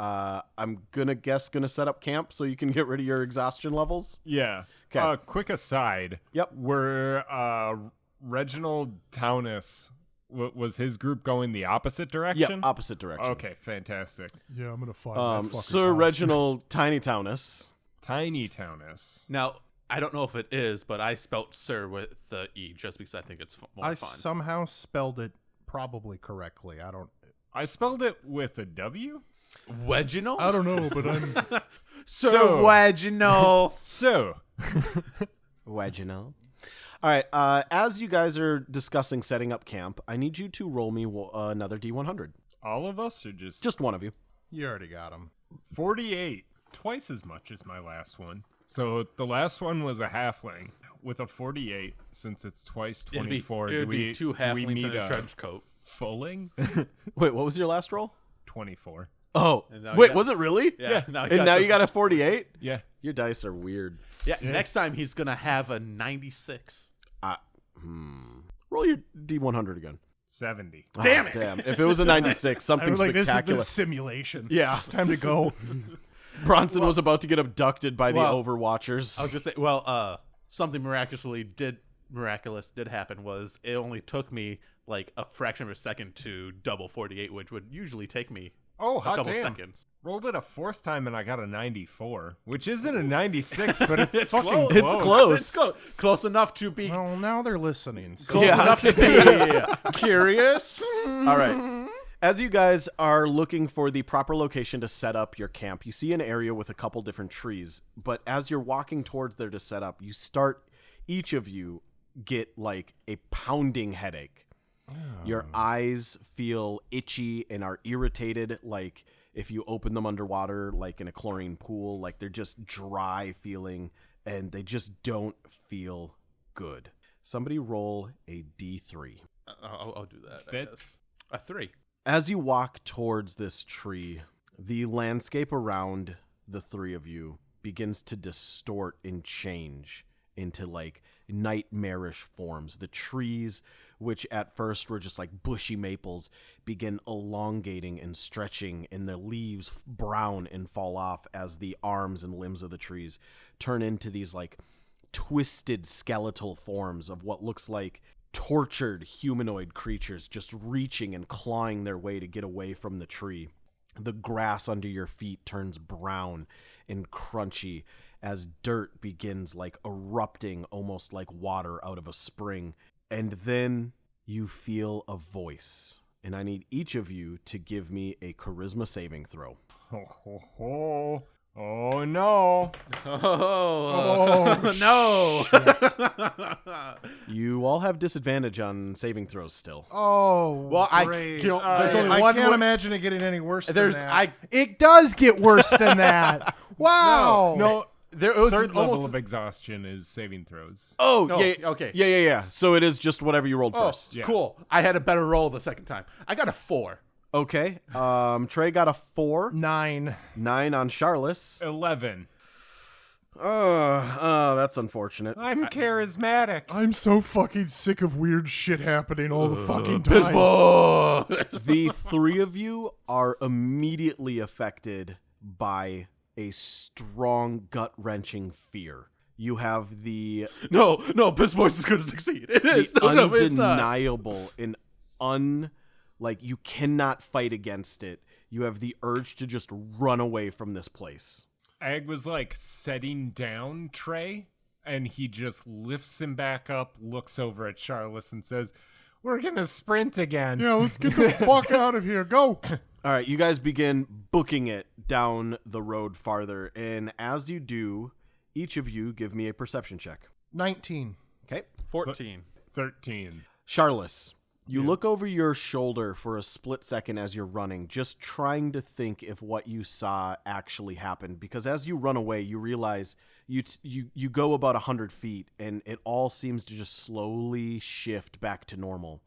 I'm going to set up camp so you can get rid of your exhaustion levels. Yeah. Okay. Quick aside. Yep. We're... Reginald Townes, was his group going the opposite direction? Yeah, opposite direction. Okay, fantastic. Yeah, I'm going to find that Sir house. Reginald Tiny Townes. Tiny Townes. Now, I don't know if it is, but I spelt Sir with the E just because I think it's more fun. I somehow spelled it probably correctly. I spelled it with a W? Reginald? I don't know, but I'm... Sir Reginald. So. Reginald. All right, as you guys are discussing setting up camp, I need you to roll me another D100. All of us or just... Just one of you. You already got him. 48. Twice as much as my last one. So the last one was a halfling. With a 48, since it's twice 24, it'd be two halflings in a trench coat. Fulling? Wait, what was your last roll? 24. Oh, wait, was it really? Yeah. And now you got a 48? Yeah. Your dice are weird. Yeah, next time he's going to have a 96. Roll your D100 again. 70. Damn it. Damn. If it was a 96, something This spectacular. is simulation. Yeah. It's time to go. Bronson was about to get abducted by the Overwatchers. I was going to say, something miraculous did happen was it only took me like a fraction of a second to double 48, which would usually take me a couple damn. seconds. Rolled it a fourth time and I got a 94, which isn't a 96, but it's fucking close. close. It's close. It's close enough to be Well, now they're listening. So. close enough to be curious. All right. As you guys are looking for the proper location to set up your camp, you see an area with a couple different trees. But as you're walking towards there to set up, each of you get like a pounding headache. Your eyes feel itchy and are irritated, like if you open them underwater, like in a chlorine pool, like they're just dry feeling and they just don't feel good. Somebody roll a D3. I'll do that. I guess. A 3. As you walk towards this tree, the landscape around the three of you begins to distort and change into like nightmarish forms. The trees, which at first were just like bushy maples, begin elongating and stretching, and the leaves brown and fall off as the arms and limbs of the trees turn into these like twisted skeletal forms of what looks like tortured humanoid creatures just reaching and clawing their way to get away from the tree. The grass under your feet turns brown and crunchy as dirt begins like erupting almost like water out of a spring. And then you feel a voice. And I need each of you to give me a charisma saving throw. Ho, ho, ho. Oh, no. Oh, no. You all have disadvantage on saving throws still. Oh, Well, great. there's only I one can't way- imagine it getting any worse There's- than that. I- It does get worse than that. Wow. No, There was third level almost of exhaustion is saving throws. Oh, No, yeah. okay. Yeah. So it is just whatever you rolled first. Yeah. cool. I had a better roll the second time. I got a 4. Okay. Trey got a 4. 9. 9 on Charles. 11. That's unfortunate. I'm charismatic. I'm so fucking sick of weird shit happening all the fucking time. Pissboys. The 3 of you are immediately affected by a strong, gut-wrenching fear. You have the No, Pissboys is going to succeed. It is. the No, it's not. undeniable and like you cannot fight against it. You have the urge to just run away from this place. Egg was like setting down Trey, and he just lifts him back up, looks over at Charles, and says, "We're gonna sprint again." Yeah, let's get the fuck out of here. Go. All right, you guys begin booking it down the road farther, and as you do, each of you give me a perception check. 19. Okay? 14. 13. Charles, you look over your shoulder for a split second as you're running, just trying to think if what you saw actually happened. Because as you run away, you realize you go about 100 feet, and it all seems to just slowly shift back to normal.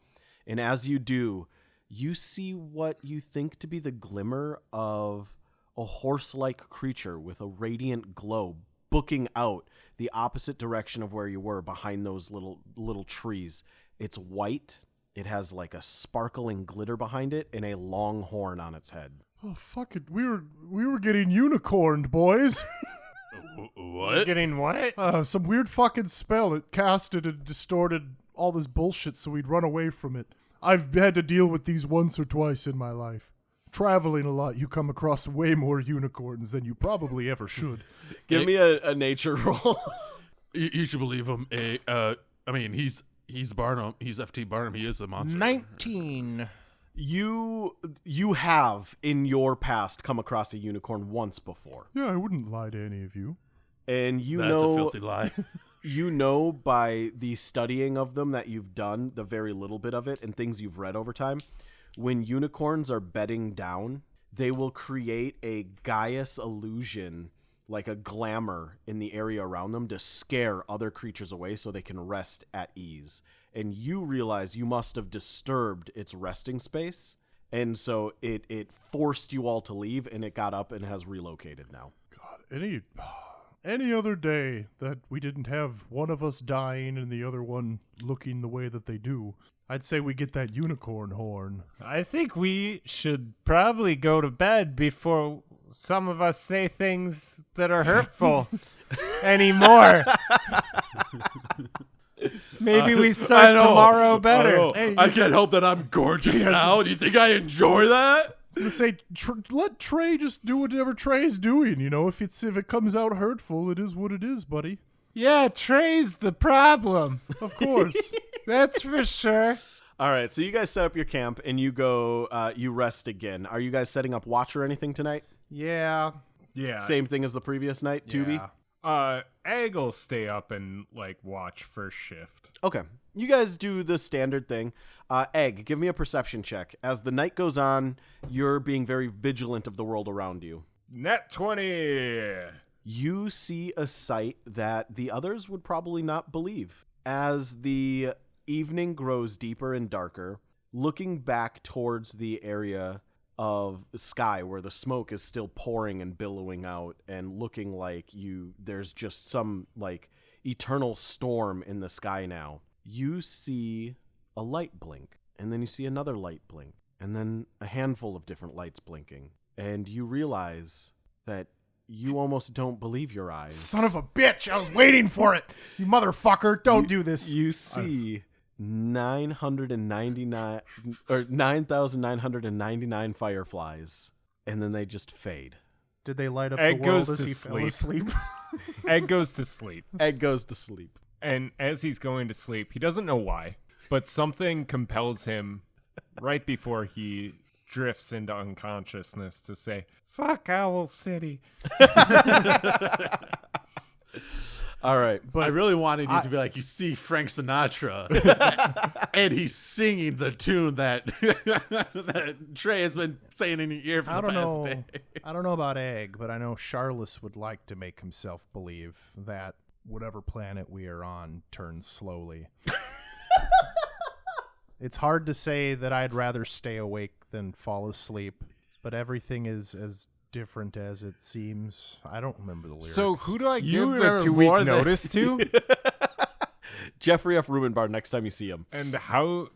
And as you do, you see what you think to be the glimmer of a horse-like creature with a radiant glow booking out the opposite direction of where you were behind those little trees. It's white. It has like a sparkling glitter behind it and a long horn on its head. Oh, fuck it. We were getting unicorned, boys. What? Getting what? Some weird fucking spell. It casted and distorted all this bullshit so we'd run away from it. I've had to deal with these once or twice in my life. Traveling a lot, you come across way more unicorns than you probably ever should. Give me a nature roll. You should believe him. I mean, he's Barnum. He's FT Barnum. He is a monster. 19. You have in your past come across a unicorn once before. Yeah, I wouldn't lie to any of you. And you That's know a filthy lie. you know by the studying of them that you've done, the very little bit of it, and things you've read over time, when unicorns are bedding down, they will create a Gaius illusion, like a glamour in the area around them to scare other creatures away so they can rest at ease. And you realize you must have disturbed its resting space, and so it forced you all to leave, and it got up and has relocated now. God, any other day that we didn't have one of us dying and the other one looking the way that they do, I'd say we get that unicorn horn. I think we should probably go to bed before some of us say things that are hurtful anymore. Maybe we start tomorrow better. Hey, I can't help that I'm gorgeous now. Do you think I enjoy that? I was gonna say, let Trey just do whatever Trey's doing. You know, if it comes out hurtful, it is what it is, buddy. Yeah, Trey's the problem. Of course. That's for sure. All right, so you guys set up your camp and you go, you rest again. Are you guys setting up watch or anything tonight? Yeah. Yeah. Same thing as the previous night, Tubi? Egg will stay up and watch first shift. Okay. You guys do the standard thing. Egg, give me a perception check. As the night goes on, you're being very vigilant of the world around you. Net 20. You see a sight that the others would probably not believe. As the evening grows deeper and darker, looking back towards the area of the sky where the smoke is still pouring and billowing out and looking like there's just some eternal storm in the sky now. You see a light blink, and then you see another light blink, and then a handful of different lights blinking, and you realize that you almost don't believe your eyes. Son of a bitch! I was waiting for it. You motherfucker! Don't do this. You see 9,999 fireflies, and then they just fade. Did they light up Egg the world goes as to he fell asleep? Egg goes to sleep. Egg goes to sleep. And as he's going to sleep, he doesn't know why, but something compels him right before he drifts into unconsciousness to say, fuck Owl City. All right. But I really wanted you to be like, you see Frank Sinatra, and he's singing the tune that that Trey has been saying in your ear for I the don't past know. day. I don't know about Egg, but I know Charles would like to make himself believe that whatever planet we are on turns slowly. It's hard to say that I'd rather stay awake than fall asleep, but everything is as different as it seems. I don't remember the lyrics. So who do I You give the remember 2 week more than- notice to? Jeffrey F. Rubenbard next time you see him. And how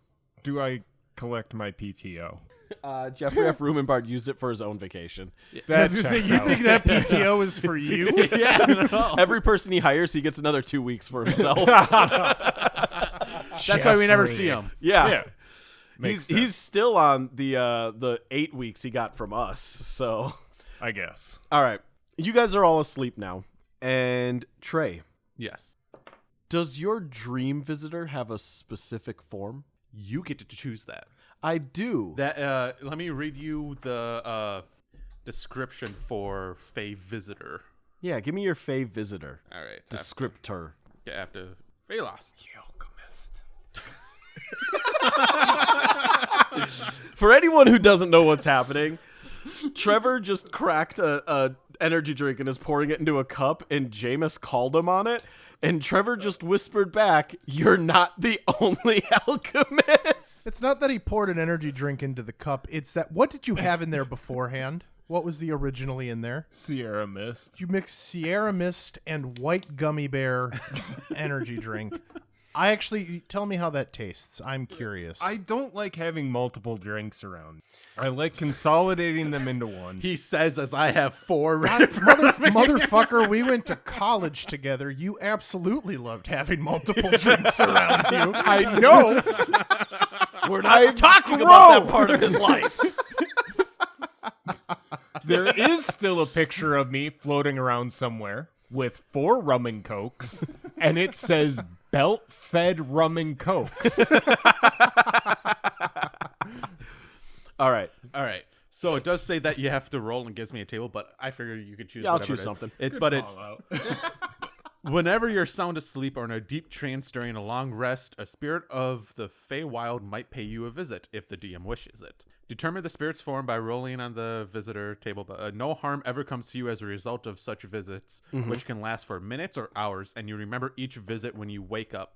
do I collect my PTO? Jeffrey F. Rubenbard used it for his own vacation. That I was gonna say, checks you out. think that PTO is for you? Yeah, no. Every person he hires, he gets another 2 weeks for himself. That's why we never see him. Yeah. Yeah. Makes He's still on the 8 weeks he got from us. So, I guess. all right. You guys are all asleep now. And Trey, Yes. does your dream visitor have a specific form? You get to choose that. I do. That let me read you the description for Fae Visitor. Yeah, give me your Fae visitor. All right. Descriptor. After Fae Lost. For anyone who doesn't know what's happening, Trevor just cracked a energy drink and is pouring it into a cup, and Jameis called him on it, and Trevor just whispered back, "You're not the only alchemist." It's not that he poured an energy drink into the cup. It's that, what did you have in there beforehand? What was the originally in there? Sierra Mist. You mixed Sierra Mist and white gummy bear energy drink. I actually, tell me how that tastes. I'm curious. I don't like having multiple drinks around. I like consolidating them into one. He says as I have 4 Motherfucker, we went to college together. You absolutely loved having multiple drinks around you. I know. We're not talking about that part of his life. There is still a picture of me floating around somewhere with 4 rum and cokes, and it says belt-fed rum and cokes. All right. All right. So it does say that you have to roll and gives me a table, but I figured you could choose. Yeah, I'll whatever choose it is. something. But it's whenever you're sound asleep or in a deep trance during a long rest, a spirit of the Feywild might pay you a visit if the DM wishes it. Determine the spirit's form by rolling on the visitor table, but no harm ever comes to you as a result of such visits, which can last for minutes or hours, and you remember each visit when you wake up.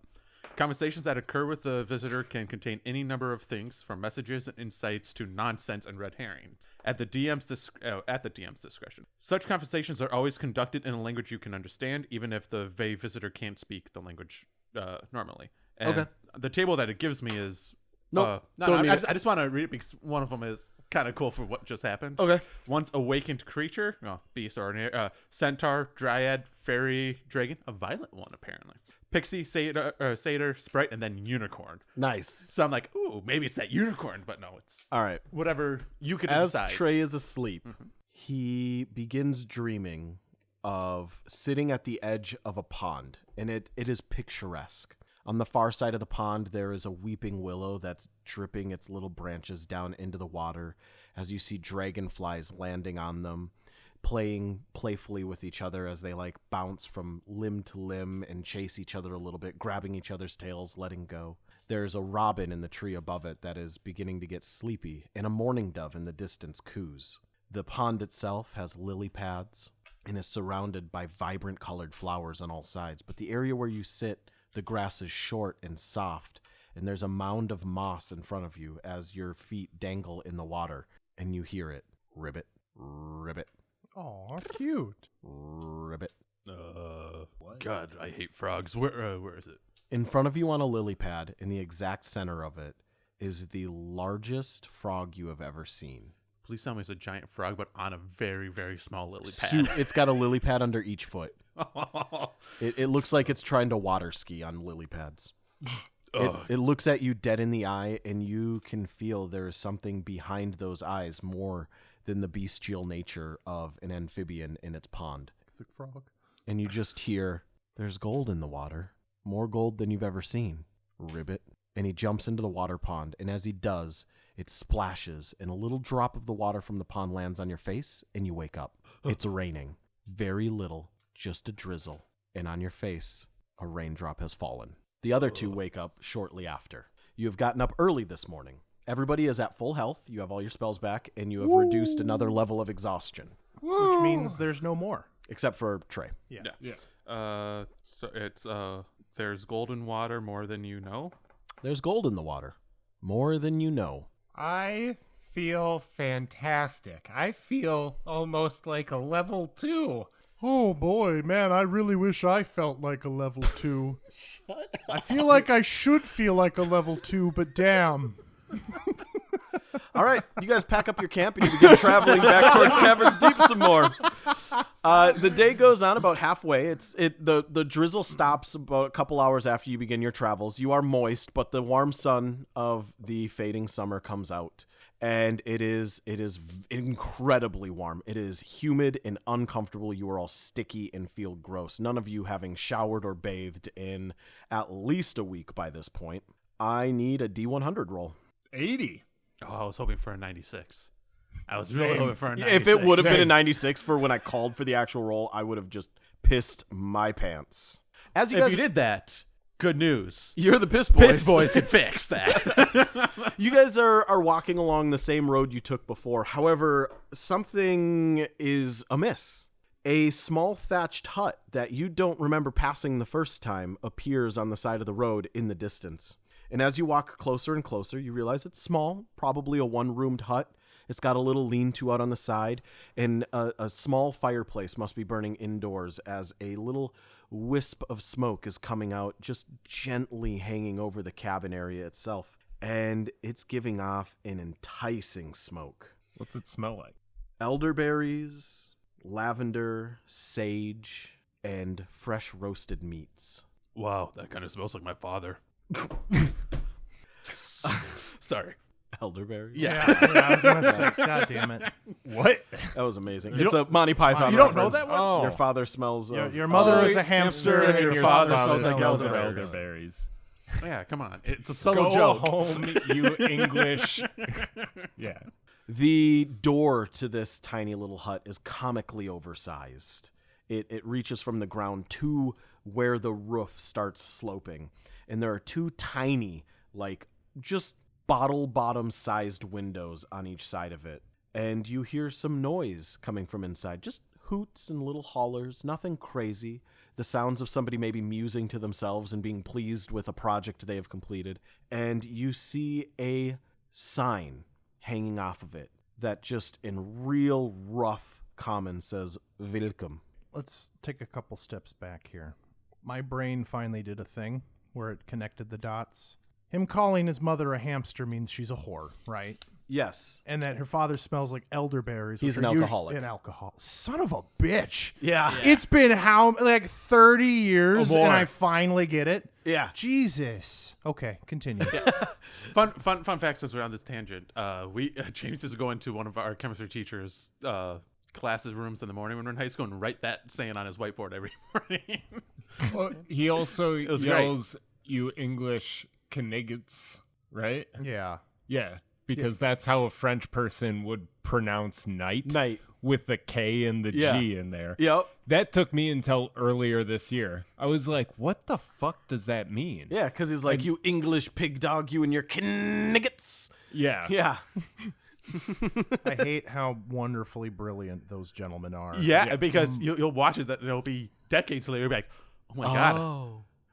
Conversations that occur with the visitor can contain any number of things, from messages and insights to nonsense and red herrings, at the DM's discretion. Such conversations are always conducted in a language you can understand, even if the Vey visitor can't speak the language normally. And Okay. the table that it gives me is... Nope, don't need it. I just want to read it because one of them is kind of cool for what just happened. Okay. Once awakened creature, beast or centaur, dryad, fairy, dragon, a violent one apparently. Pixie, satyr, sprite, and then unicorn. Nice. So I'm like, ooh, maybe it's that unicorn, but no, it's All right. whatever you could As decide. Trey is asleep, he begins dreaming of sitting at the edge of a pond, and it is picturesque. On the far side of the pond, there is a weeping willow that's dripping its little branches down into the water as you see dragonflies landing on them, playing playfully with each other as they like bounce from limb to limb and chase each other a little bit, grabbing each other's tails, letting go. There's a robin in the tree above it that is beginning to get sleepy, and a mourning dove in the distance coos. The pond itself has lily pads and is surrounded by vibrant colored flowers on all sides, but the area where you sit, the grass is short and soft, and there's a mound of moss in front of you as your feet dangle in the water, and you hear it. Ribbit, ribbit, Aw, cute. ribbit. God, I hate frogs. Where is it? In front of you on a lily pad, in the exact center of it, is the largest frog you have ever seen. Please tell me it's a giant frog, but on a very, very small lily pad. It's got a lily pad under each foot. It looks like it's trying to water ski on lily pads. It looks at you dead in the eye, and you can feel there is something behind those eyes more than the bestial nature of an amphibian in its pond. Thick frog. And you just hear, "There's gold in the water. More gold than you've ever seen. Ribbit." And he jumps into the water pond, and as he does, It splashes, and a little drop of the water from the pond lands on your face, and you wake up. It's raining. Very little, just a drizzle. And on your face, a raindrop has fallen. The other two wake up shortly after. You have gotten up early this morning. Everybody is at full health. You have all your spells back, and you have reduced another level of exhaustion. Which means there's no more. Except for Trey. Yeah. So it's there's golden water more than you know. There's gold in the water. More than you know. I feel fantastic. I feel almost like a level 2. Oh boy, man, I really wish I felt like a level 2. I feel like I should feel like a level 2, but damn. All right, you guys pack up your camp and you begin traveling back towards CavernsDeep some more. The day goes on about halfway. The drizzle stops about a couple hours after you begin your travels. You are moist, but the warm sun of the fading summer comes out, and it is incredibly warm. It is humid and uncomfortable. You are all sticky and feel gross. None of you having showered or bathed in at least a week by this point. I need a D100 roll. 80. Oh, I was hoping for a 96. I was really hoping for a 96. If it would have been a 96 for when I called for the actual roll, I would have just pissed my pants. As you If guys, you did that, good news. you're the Pissboys. Pissboys can fix that. You guys are walking along the same road you took before. However, something is amiss. A small thatched hut that you don't remember passing the first time appears on the side of the road in the distance. And as you walk closer and closer, you realize it's small, probably a one-roomed hut. It's got a little lean-to out on the side, and a small fireplace must be burning indoors as a little wisp of smoke is coming out, just gently hanging over the cabin area itself. And it's giving off an enticing smoke. What's it smell like? Elderberries, lavender, sage, and fresh roasted meats. Wow, that kind of smells like my father. Sorry. Elderberries? Yeah. I was gonna say, God damn it. What? That was amazing. It's a Monty Python You don't know reference. that one? Oh. Your father smells of... Your mother is a hamster, and and your father smells smells like elderberries. elderberries. Yeah, come on. It's a subtle Go joke. home, you English. Yeah. The door to this tiny little hut is comically oversized. It reaches from the ground to where the roof starts sloping. And there are two tiny, like, just bottle-bottom sized windows on each side of it. And you hear some noise coming from inside. Just hoots and little hollers, nothing crazy. The sounds of somebody maybe musing to themselves and being pleased with a project they have completed. And you see a sign hanging off of it that just in real rough common says, Welcome. Let's take a couple steps back here. My brain finally did a thing where it connected the dots. Him calling his mother a hamster means she's a whore, right? Yes. And that her father smells like elderberries. He's which an are alcoholic. An alcohol. Son of a bitch. Yeah. It's been like 30 years, Or more. and I finally get it. Yeah. Jesus. Okay, continue. Fun fact since we're on this tangent. James is going to one of our chemistry teachers' classes rooms in the morning when we're in high school and write that saying on his whiteboard every morning. Well, he also was yells, "You English kniggets," right? Yeah. Yeah, because that's how a French person would pronounce night. Night. With the K and the Yeah. G in there. Yep. That took me until earlier this year. I was like, what the fuck does that mean? Yeah, because he's like, you English pig dog, you and your kniggets. Yeah. Yeah. I hate how wonderfully brilliant those gentlemen are. Yeah, because you'll watch it. That it'll be decades later. You'll be like, oh my god,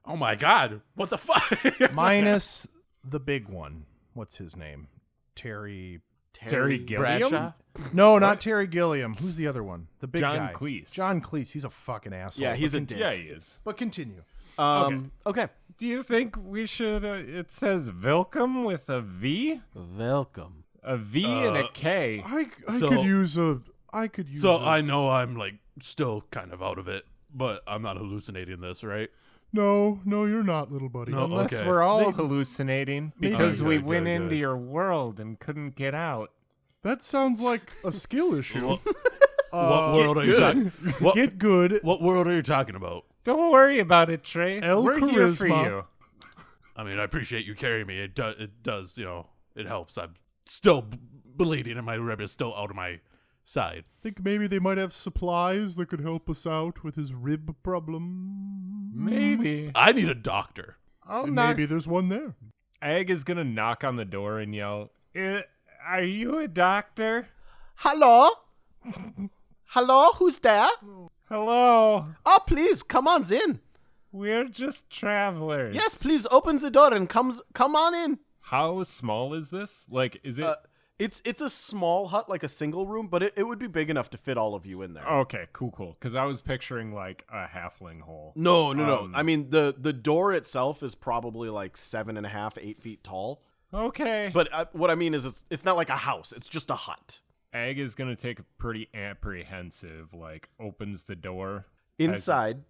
oh my god, what the fuck? Minus the big one. What's his name? Terry Gilliam? Bradshaw. No, not Terry Gilliam. Who's the other one? The big John guy. Cleese. John Cleese. He's a fucking asshole. Yeah, he's but a continue. dick. Yeah, he is. But continue. Okay. Do you think we should, it says Vilcum with a V? Welcome. A V and a K. I So- could use a. I could use. So a, I know I'm like still kind of out of it, but I'm not hallucinating this, right? No, you're not, little buddy. No. Unless okay. we're all hallucinating because Good, we good, went good. into your world and couldn't get out. That sounds like a skill issue. What world are you talking? What, Get good. what world are you talking about? Don't worry about it, Trey. El We're here for charisma. you. I mean, I appreciate you carrying me. It does, you know, it helps. I'm still bleeding and my rib is still out of my side. Think maybe they might have supplies that could help us out with his rib problem. Maybe. I need a doctor. I'll And knock. maybe there's one there. Egg is gonna knock on the door and yell, "Are you a doctor?" Hello? Hello? Who's there? Hello. Oh, please, come on in. We're just travelers. Yes, please open the door and come on in. How small is this? Like, is it? It's a small hut, like a single room, but it would be big enough to fit all of you in there. Okay, cool. Because I was picturing like a halfling hole. No. I mean, the door itself is probably like 7.5, 8 feet tall. Okay. But what I mean is it's not like a house. It's just a hut. Egg is gonna take a pretty apprehensive, like, opens the door. Inside,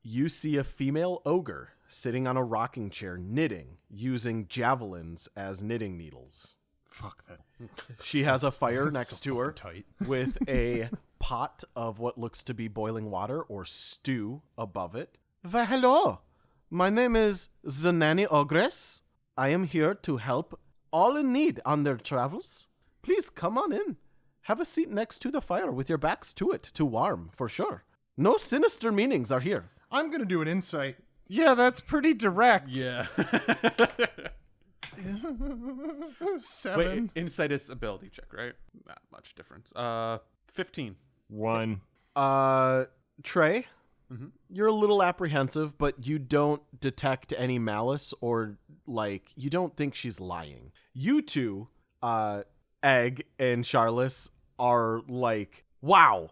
you see a female ogre sitting on a rocking chair knitting, using javelins as knitting needles. Fuck that. She has a fire next so to her fucking tight. with a pot of what looks to be boiling water or stew above it. Why, hello. My name is the Nanny Ogress. I am here to help all in need on their travels. Please come on in. Have a seat next to the fire with your backs to it to warm, for sure. No sinister meanings are here. I'm going to do an insight. Yeah, that's pretty direct. Yeah. 7. Wait, insight is ability check, right? Not much difference. 15. 1. Trey, you're a little apprehensive, but you don't detect any malice or, like, you don't think she's lying. You two, Egg and Charles, are like, wow,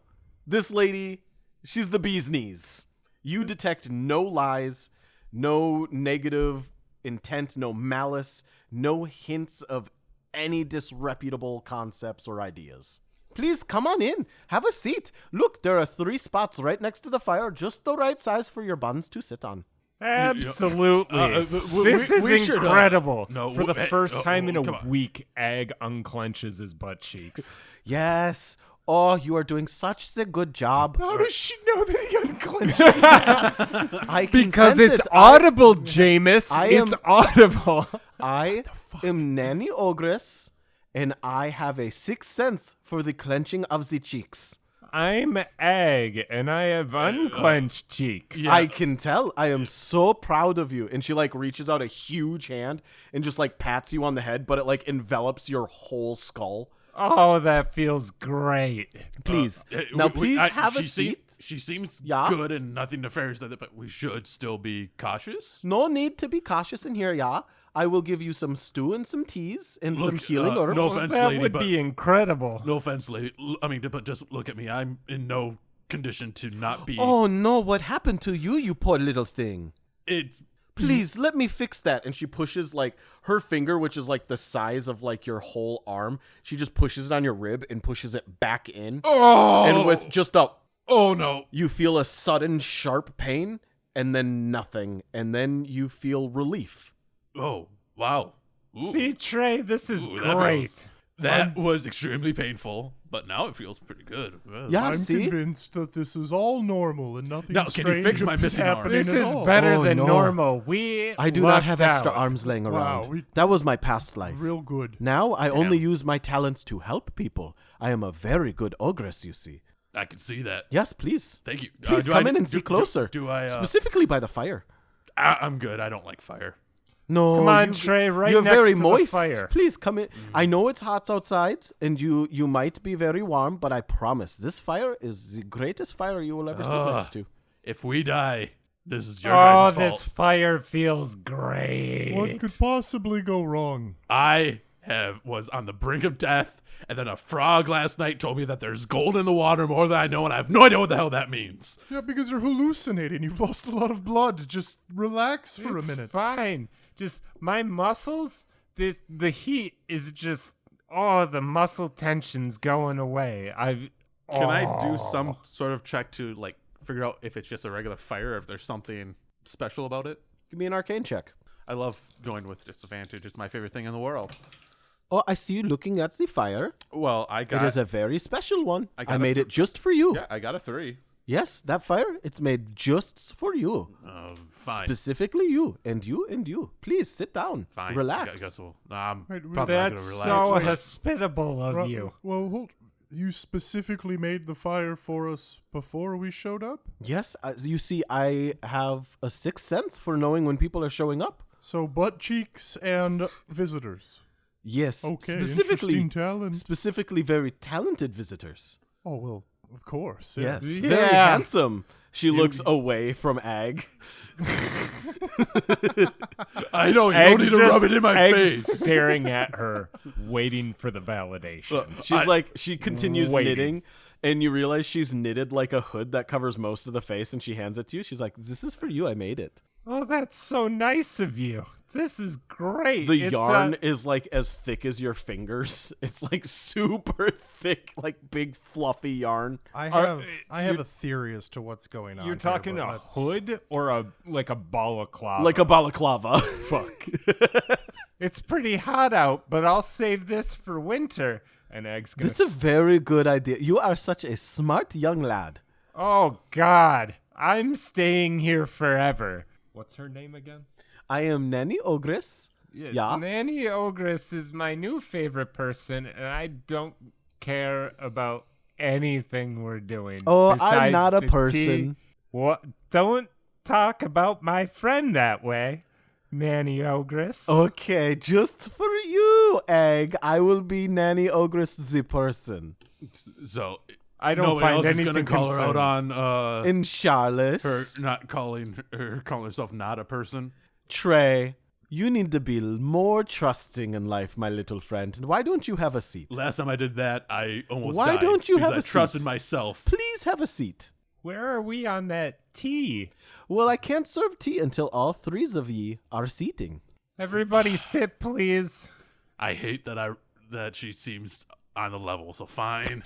this lady, she's the bee's knees. You detect no lies, no negative intent, no malice, no hints of any disreputable concepts or ideas. Please come on in. Have a seat. Look, there are 3 spots right next to the fire, just the right size for your buns to sit on. Absolutely. This we is should, incredible. no, For the first time in come a on. week, Egg unclenches his butt cheeks. Yes. Oh, you are doing such a good job. How does she know that he unclenches his ass? I can Because sense it's it. audible, Jameis. It's am- audible. I am Nanny Ogress, and I have a 6th sense for the clenching of the cheeks. I'm Egg, and I have unclenched cheeks. I can tell. I am so proud of you. And she like reaches out a huge hand and just like pats you on the head, but it like envelops your whole skull. Oh, that feels great. Please. Now, please have a she seat. She seems Yeah? good and nothing nefarious, but we should still be cautious. No need to be cautious in here, yeah. I will give you some stew and some teas and some Look, healing herbs. no offense, That lady, would but be incredible. no offense, lady. But just look at me. I'm in no condition to not be. Oh no, what happened to you, you poor little thing? It's Please, let me fix that. And she pushes like her finger, which is like the size of like your whole arm. She just pushes it on your rib and pushes it back in. oh, And with just a, oh no. you feel a sudden sharp pain and then nothing. And then you feel relief. Oh wow. Ooh. See, Trey, this is Ooh, that great. feels- That was extremely painful, but now it feels pretty good. Well, Yeah, I'm see? convinced that this is all normal and nothing Now, can you strange fix my is missing arm? happening This at is all. better Oh, than no. normal. We I do not lucked have extra out. arms laying around. we- That was my past life. Real good. Now I only use my talents to help people. I am a very good ogress, you see. I can see that. Yes, please. Thank you. Please do come I- in and do- see do- closer. Do I? Specifically by the fire. I'm good. I don't like fire. No, Come on, Trey, right you're next very to the moist. fire. Please come in. I know it's hot outside, and you might be very warm, but I promise this fire is the greatest fire you will ever sit next to. If we die, this is your Oh, guys' this fault. fire feels great. What could possibly go wrong? I was on the brink of death, and then a frog last night told me that there's gold in the water more than I know, and I have no idea what the hell that means. Yeah, because you're hallucinating. You've lost a lot of blood. Just relax for It's a minute. fine. Just my muscles, the heat is just, the muscle tension's going away. Can I do some sort of check to like figure out if it's just a regular fire or if there's something special about it? Give me an arcane check. I love going with disadvantage. It's my favorite thing in the world. Oh, I see you looking at the fire. Well, I got It is a very special one. I I got a made th- it just for you. yeah, I got a 3. Yes, that fire, it's made just for you. Fine. Specifically you, and you, and you. Please, sit down. Fine. Relax. I guess we'll. I'm Wait, probably not gonna That's relax. so hospitable of you. Well, hold. You specifically made the fire for us before we showed up? Yes, you see, I have a sixth sense for knowing when people are showing up. So butt cheeks and visitors. Yes, Okay, specifically, interesting talent. specifically very talented visitors. Oh, well, of course. Yes, Yeah. very handsome. She looks away from Ag. I know you don't need to rub it in my Egg's face. staring at her, waiting for the validation. She continues Waiting. knitting, and you realize she's knitted like a hood that covers most of the face, and she hands it to you. She's like, "This is for you. I made it." Oh, that's so nice of you. This is great. The It's, yarn is like as thick as your fingers. It's like super thick, like big fluffy yarn. I Are- have a theory as to what's going on. You're here, talking but a let's- hood or a balaclava? Like a balaclava. fuck. It's pretty hot out, but I'll save this for winter. And Egg's gonna. That's a very good idea. You are such a smart young lad. Oh God, I'm staying here forever. What's her name again? I am Nanny Ogress. Yeah. Nanny Ogress is my new favorite person, and I don't care about anything we're doing. Oh, I'm besides not a the person. tea. What? Don't talk about my friend that way, Nanny Ogress. Okay, just for you, Egg, I will be Nanny Ogress the person. So I don't nobody find else is anything gonna call her out concerning. on In Charlotte. her not calling her calling herself not a person. Trey, you need to be more trusting in life, my little friend. Why don't you have a seat? Last time I did that, I almost Why died don't you because have I a trusted seat? myself. Please have a seat. Where are we on that tea? Well, I can't serve tea until all threes of ye are seating. Everybody sit, please. I hate that she seems on the level. So fine.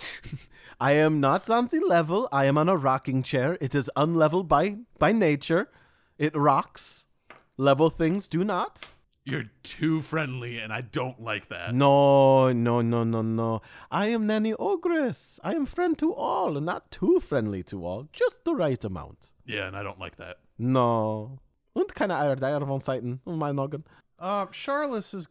I am not on the level. I am on a rocking chair. It is unlevel by nature. It rocks. Level things do not. You're too friendly, and I don't like that. No. I am Nanny Ogress. I am friend to all, not too friendly to all. Just the right amount. Yeah, and I don't like that. No. Und keine Eier von Seiten. Mein Noggin. Charles is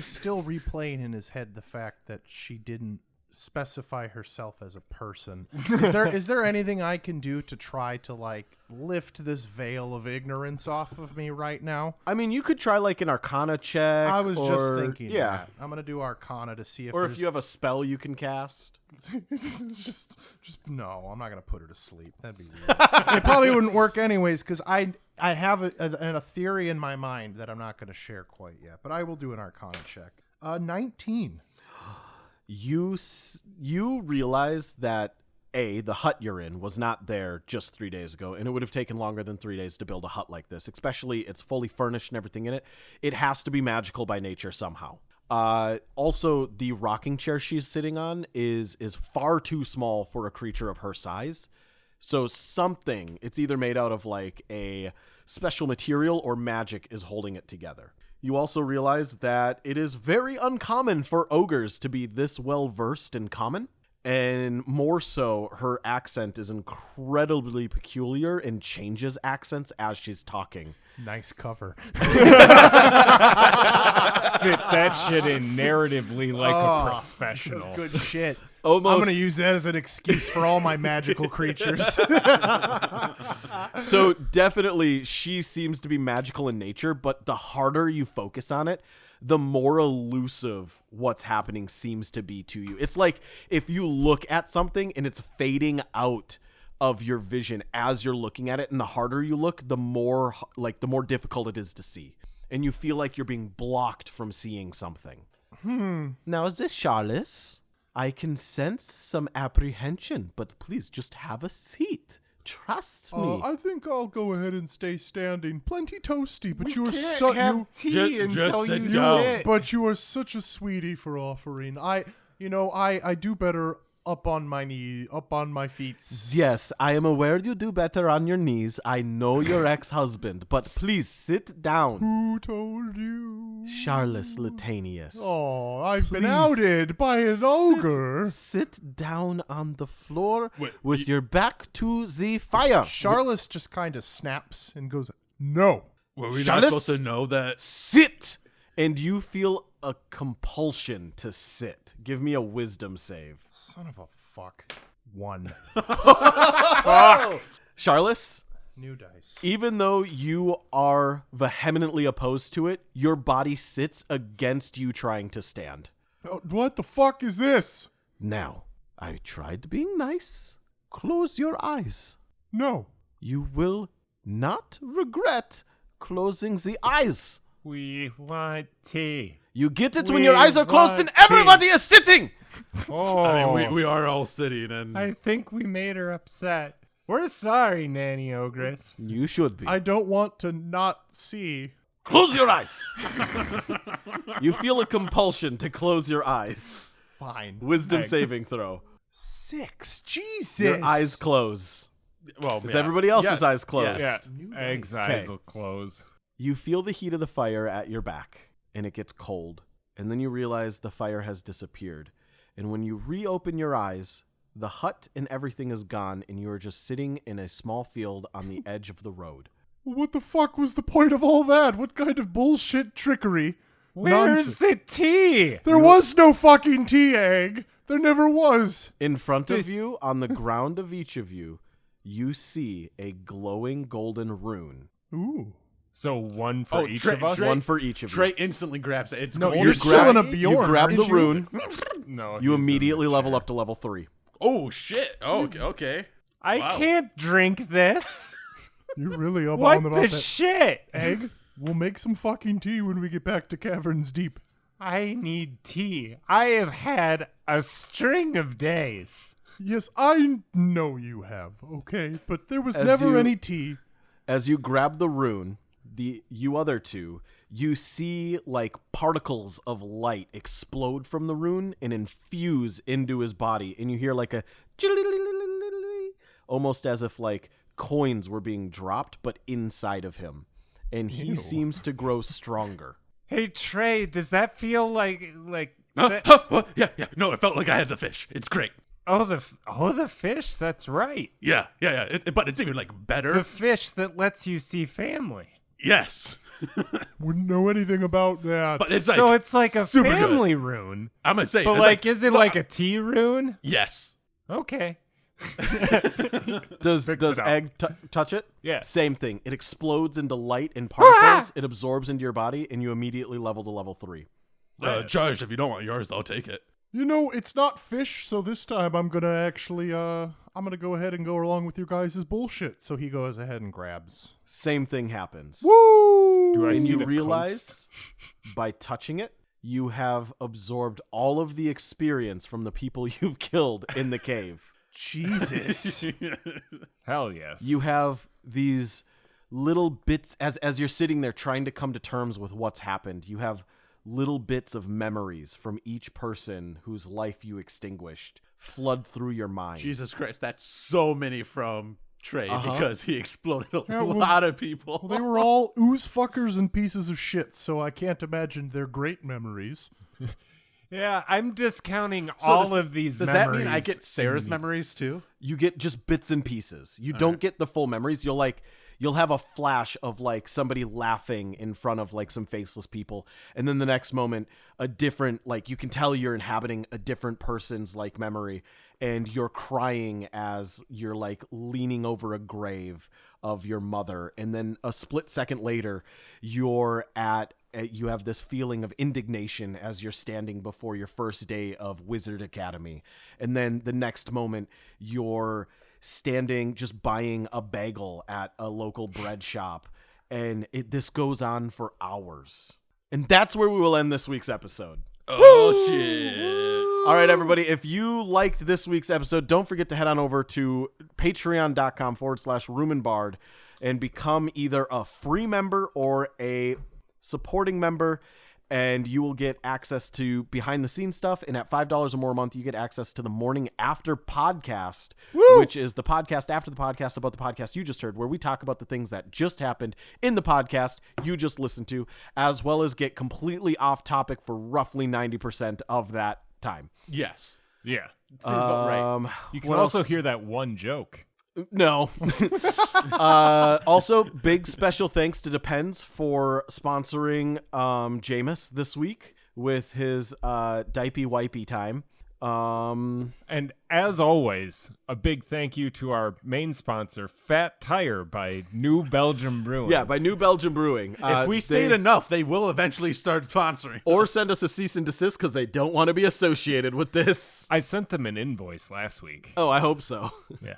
still replaying in his head the fact that she didn't specify herself as a person. Is there anything I can do to try to like lift this veil of ignorance off of me right now? I mean, you could try like an Arcana check. I was just or- thinking Yeah. that. I'm gonna do Arcana to see if Or if there's- you have a spell you can cast. It's just no, I'm not gonna put her to sleep. That'd be weird. It probably wouldn't work anyways because I have a theory in my mind that I'm not gonna share quite yet, but I will do an Arcana check. 19. You realize that the hut you're in was not there just 3 days ago, and it would have taken longer than 3 days to build a hut like this, especially it's fully furnished and everything in it. It has to be magical by nature somehow. Also, the rocking chair she's sitting on is far too small for a creature of her size. So it's either made out of like a special material or magic is holding it together. You also realize that it is very uncommon for ogres to be this well versed in common. And more so, her accent is incredibly peculiar and changes accents as she's talking. Nice cover. Fit that shit in narratively like a professional. That's good shit. Almost. I'm gonna use that as an excuse for all my magical creatures. So definitely she seems to be magical in nature, but the harder you focus on it, the more elusive what's happening seems to be to you. It's like if you look at something and it's fading out of your vision as you're looking at it, and the harder you look, the more difficult it is to see. And you feel like you're being blocked from seeing something. Now, is this Charles? I can sense some apprehension, but please just have a seat. Trust me. I think I'll go ahead and stay standing. Plenty toasty, but you are Can't have tea until sit you down. sit. but you are such a sweetie for offering. I do better up on my knee, up on my feet. Yes, I am aware you do better on your knees. I know your ex-husband, but please sit down. Who told you? Charles Latanius. Oh, I've been Please outed by an ogre. Sit down on the floor with your back to the fire. Charles just kind of snaps and goes, no. Were we Charles? not supposed to know that? Sit! And you feel a compulsion to sit. Give me a wisdom save. Son of a fuck. 1. Charles, New dice. even though you are vehemently opposed to it, your body sits against you trying to stand. Oh, what the fuck is this? Now, I tried being nice. Close your eyes. No. You will not regret closing the eyes. We want tea. You get it when We your eyes are closed and want everybody is sitting. Oh, I mean, we are all sitting, and I think we made her upset. We're sorry, Nanny Ogress. You should be. I don't want to not see. Close your eyes. You feel a compulsion to close your eyes. Fine. Wisdom Hey. saving throw. 6. Jesus. Your eyes close. well, Is yeah. everybody else's Yes, eyes closed? yes. Yeah, Egg's eyes Okay. will close. You feel the heat of the fire at your back, and it gets cold. And then you realize the fire has disappeared. And when you reopen your eyes, the hut and everything is gone, and you are just sitting in a small field on the edge of the road. What the fuck was the point of all that? What kind of bullshit trickery? Where's the tea? There was no fucking tea, Egg. There never was. In front of you, on the ground of each of you, you see a glowing golden rune. Ooh. So one for each of us? One for each of Trey you. instantly grabs it. It's No, golden. you're grab- chilling a Bjorn. You grab the aren't you? rune. No. You he's in immediately the level chair. up to level 3. Oh shit! Oh, okay. I Wow. can't drink this. You're really up What on about the that. shit? Egg, we'll make some fucking tea when we get back to CavernsDeep. I need tea. I have had a string of days. Yes, I know you have, okay? But there was As never you- any tea. As you grab the rune, you other two, you see like particles of light explode from the rune and infuse into his body, and you hear like a almost as if like coins were being dropped, but inside of him, and he seems to grow stronger. Hey Trey, does that feel like Yeah. No, it felt like I had the fish. It's great. the fish? That's right. Yeah. But it's even like better. The fish that lets you see family. Yes. Wouldn't know anything about that. But it's like So it's like a super good. family rune. I'm gonna say, But it's like, is it like a tea rune? yes. Okay. Does it up. Egg touch it? Yeah. Same thing. It explodes into light and particles. It absorbs into your body, and you immediately level to level 3. Judge, if you don't want yours, I'll take it. You know, it's not fish, so this time I'm gonna actually, I'm gonna go ahead and go along with your guys' bullshit. So he goes ahead and grabs. Same thing happens. Woo! Do I And see you the realize by touching it, you have absorbed all of the experience from the people you've killed in the cave. Jesus. Hell yes. You have these little bits as you're sitting there trying to come to terms with what's happened. You have little bits of memories from each person whose life you extinguished flood through your mind. Jesus Christ, that's so many from Trey because he exploded a Yeah, well- lot of people. Well, they were all ooze fuckers and pieces of shit, so I can't imagine they're great memories. Yeah, I'm discounting all of these Does memories. that mean I get Sarah's memories too? You get just bits and pieces. You don't get the full memories. You'll have a flash of like somebody laughing in front of like some faceless people, and then the next moment a different, like, you can tell you're inhabiting a different person's like memory, and you're crying as you're like leaning over a grave of your mother, and then a split second later you have this feeling of indignation as you're standing before your first day of Wizard Academy. And then the next moment, you're standing just buying a bagel at a local bread shop. And this goes on for hours. And that's where we will end this week's episode. Oh shit. All right, everybody. If you liked this week's episode, don't forget to head on over to patreon.com/Rumenbard and become either a free member or a supporting member. and you will get access to behind the scenes stuff. And at $5 or more a month, you get access to the Morning After podcast, which is the podcast after the podcast about the podcast you just heard, where we talk about the things that just happened in the podcast you just listened to, as well as get completely off topic for roughly 90% of that time. Yes. Yeah. Seems about right. You can What also else? hear that one joke. No. Also, big special thanks to Depends for sponsoring Jameis this week with his Dipey Wipey time. And as always, a big thank you to our main sponsor, Fat Tire by New Belgium Brewing. Yeah, by New Belgium Brewing. If we say it enough, they will eventually start sponsoring. Or send us a cease and desist because they don't want to be associated with this. I sent them an invoice last week. Oh, I hope so. Yeah.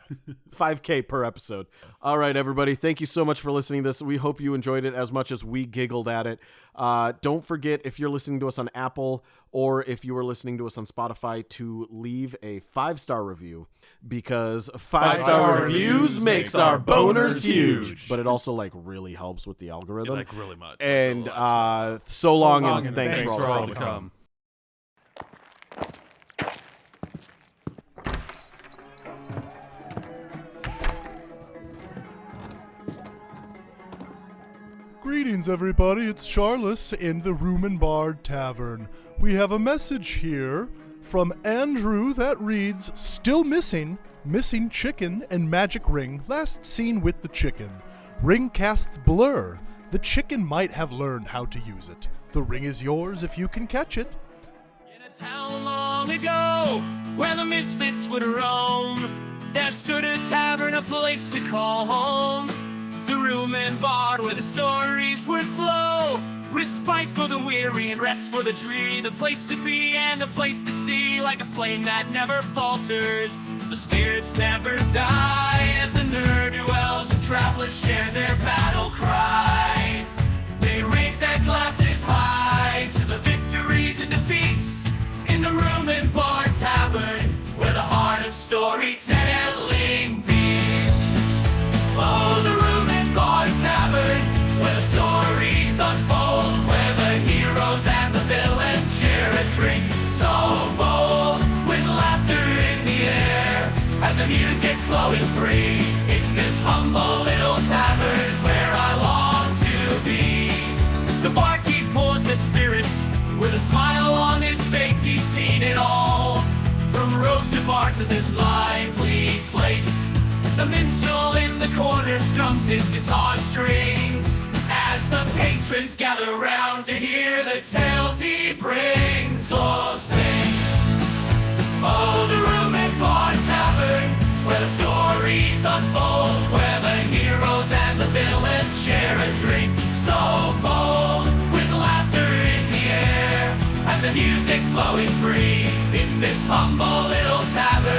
$5,000 per episode. All right, everybody. Thank you so much for listening to this. We hope you enjoyed it as much as we giggled at it. Don't forget, if you're listening to us on Apple or if you are listening to us on Spotify, to leave a 5-star review, because 5-star reviews makes our boners huge. But it also really helps with the algorithm. Really much. And so long and thanks thanks for all to come. Greetings, everybody. It's Charles in the Room and Bar Tavern. We have a message here from Andrew that reads, "Still missing chicken and magic ring, last seen with the chicken. Ring casts blur. The chicken might have learned how to use it. The ring is yours if you can catch it." In a town long ago, where the misfits would roam, there stood a tavern, a place to call home. The room and bar where the stories would flow. Respite for the weary and rest for the dreary. The place to be and a place to see, like a flame that never falters. The spirits never die as the ne'er-do-wells and travelers share their battle cries. They raise their glasses high to the victories and defeats in the room and bar tavern, where the heart of storytelling beats. Oh, the room and bar tavern, where the stories unfold, where the heroes and the villains share a drink so bold, with laughter in the air and the music flowing free. In this humble little tavern's where I long to be. The barkeep pours the spirits with a smile on his face. He's seen it all, from roads to bars of this lively place. The minstrel in the corner strums his guitar strings as the patrons gather round to hear the tales he brings. So sing, oh, the room and bar tavern, where the stories unfold, where the heroes and the villains share a drink so bold, with laughter in the air and the music flowing free. In this humble little tavern,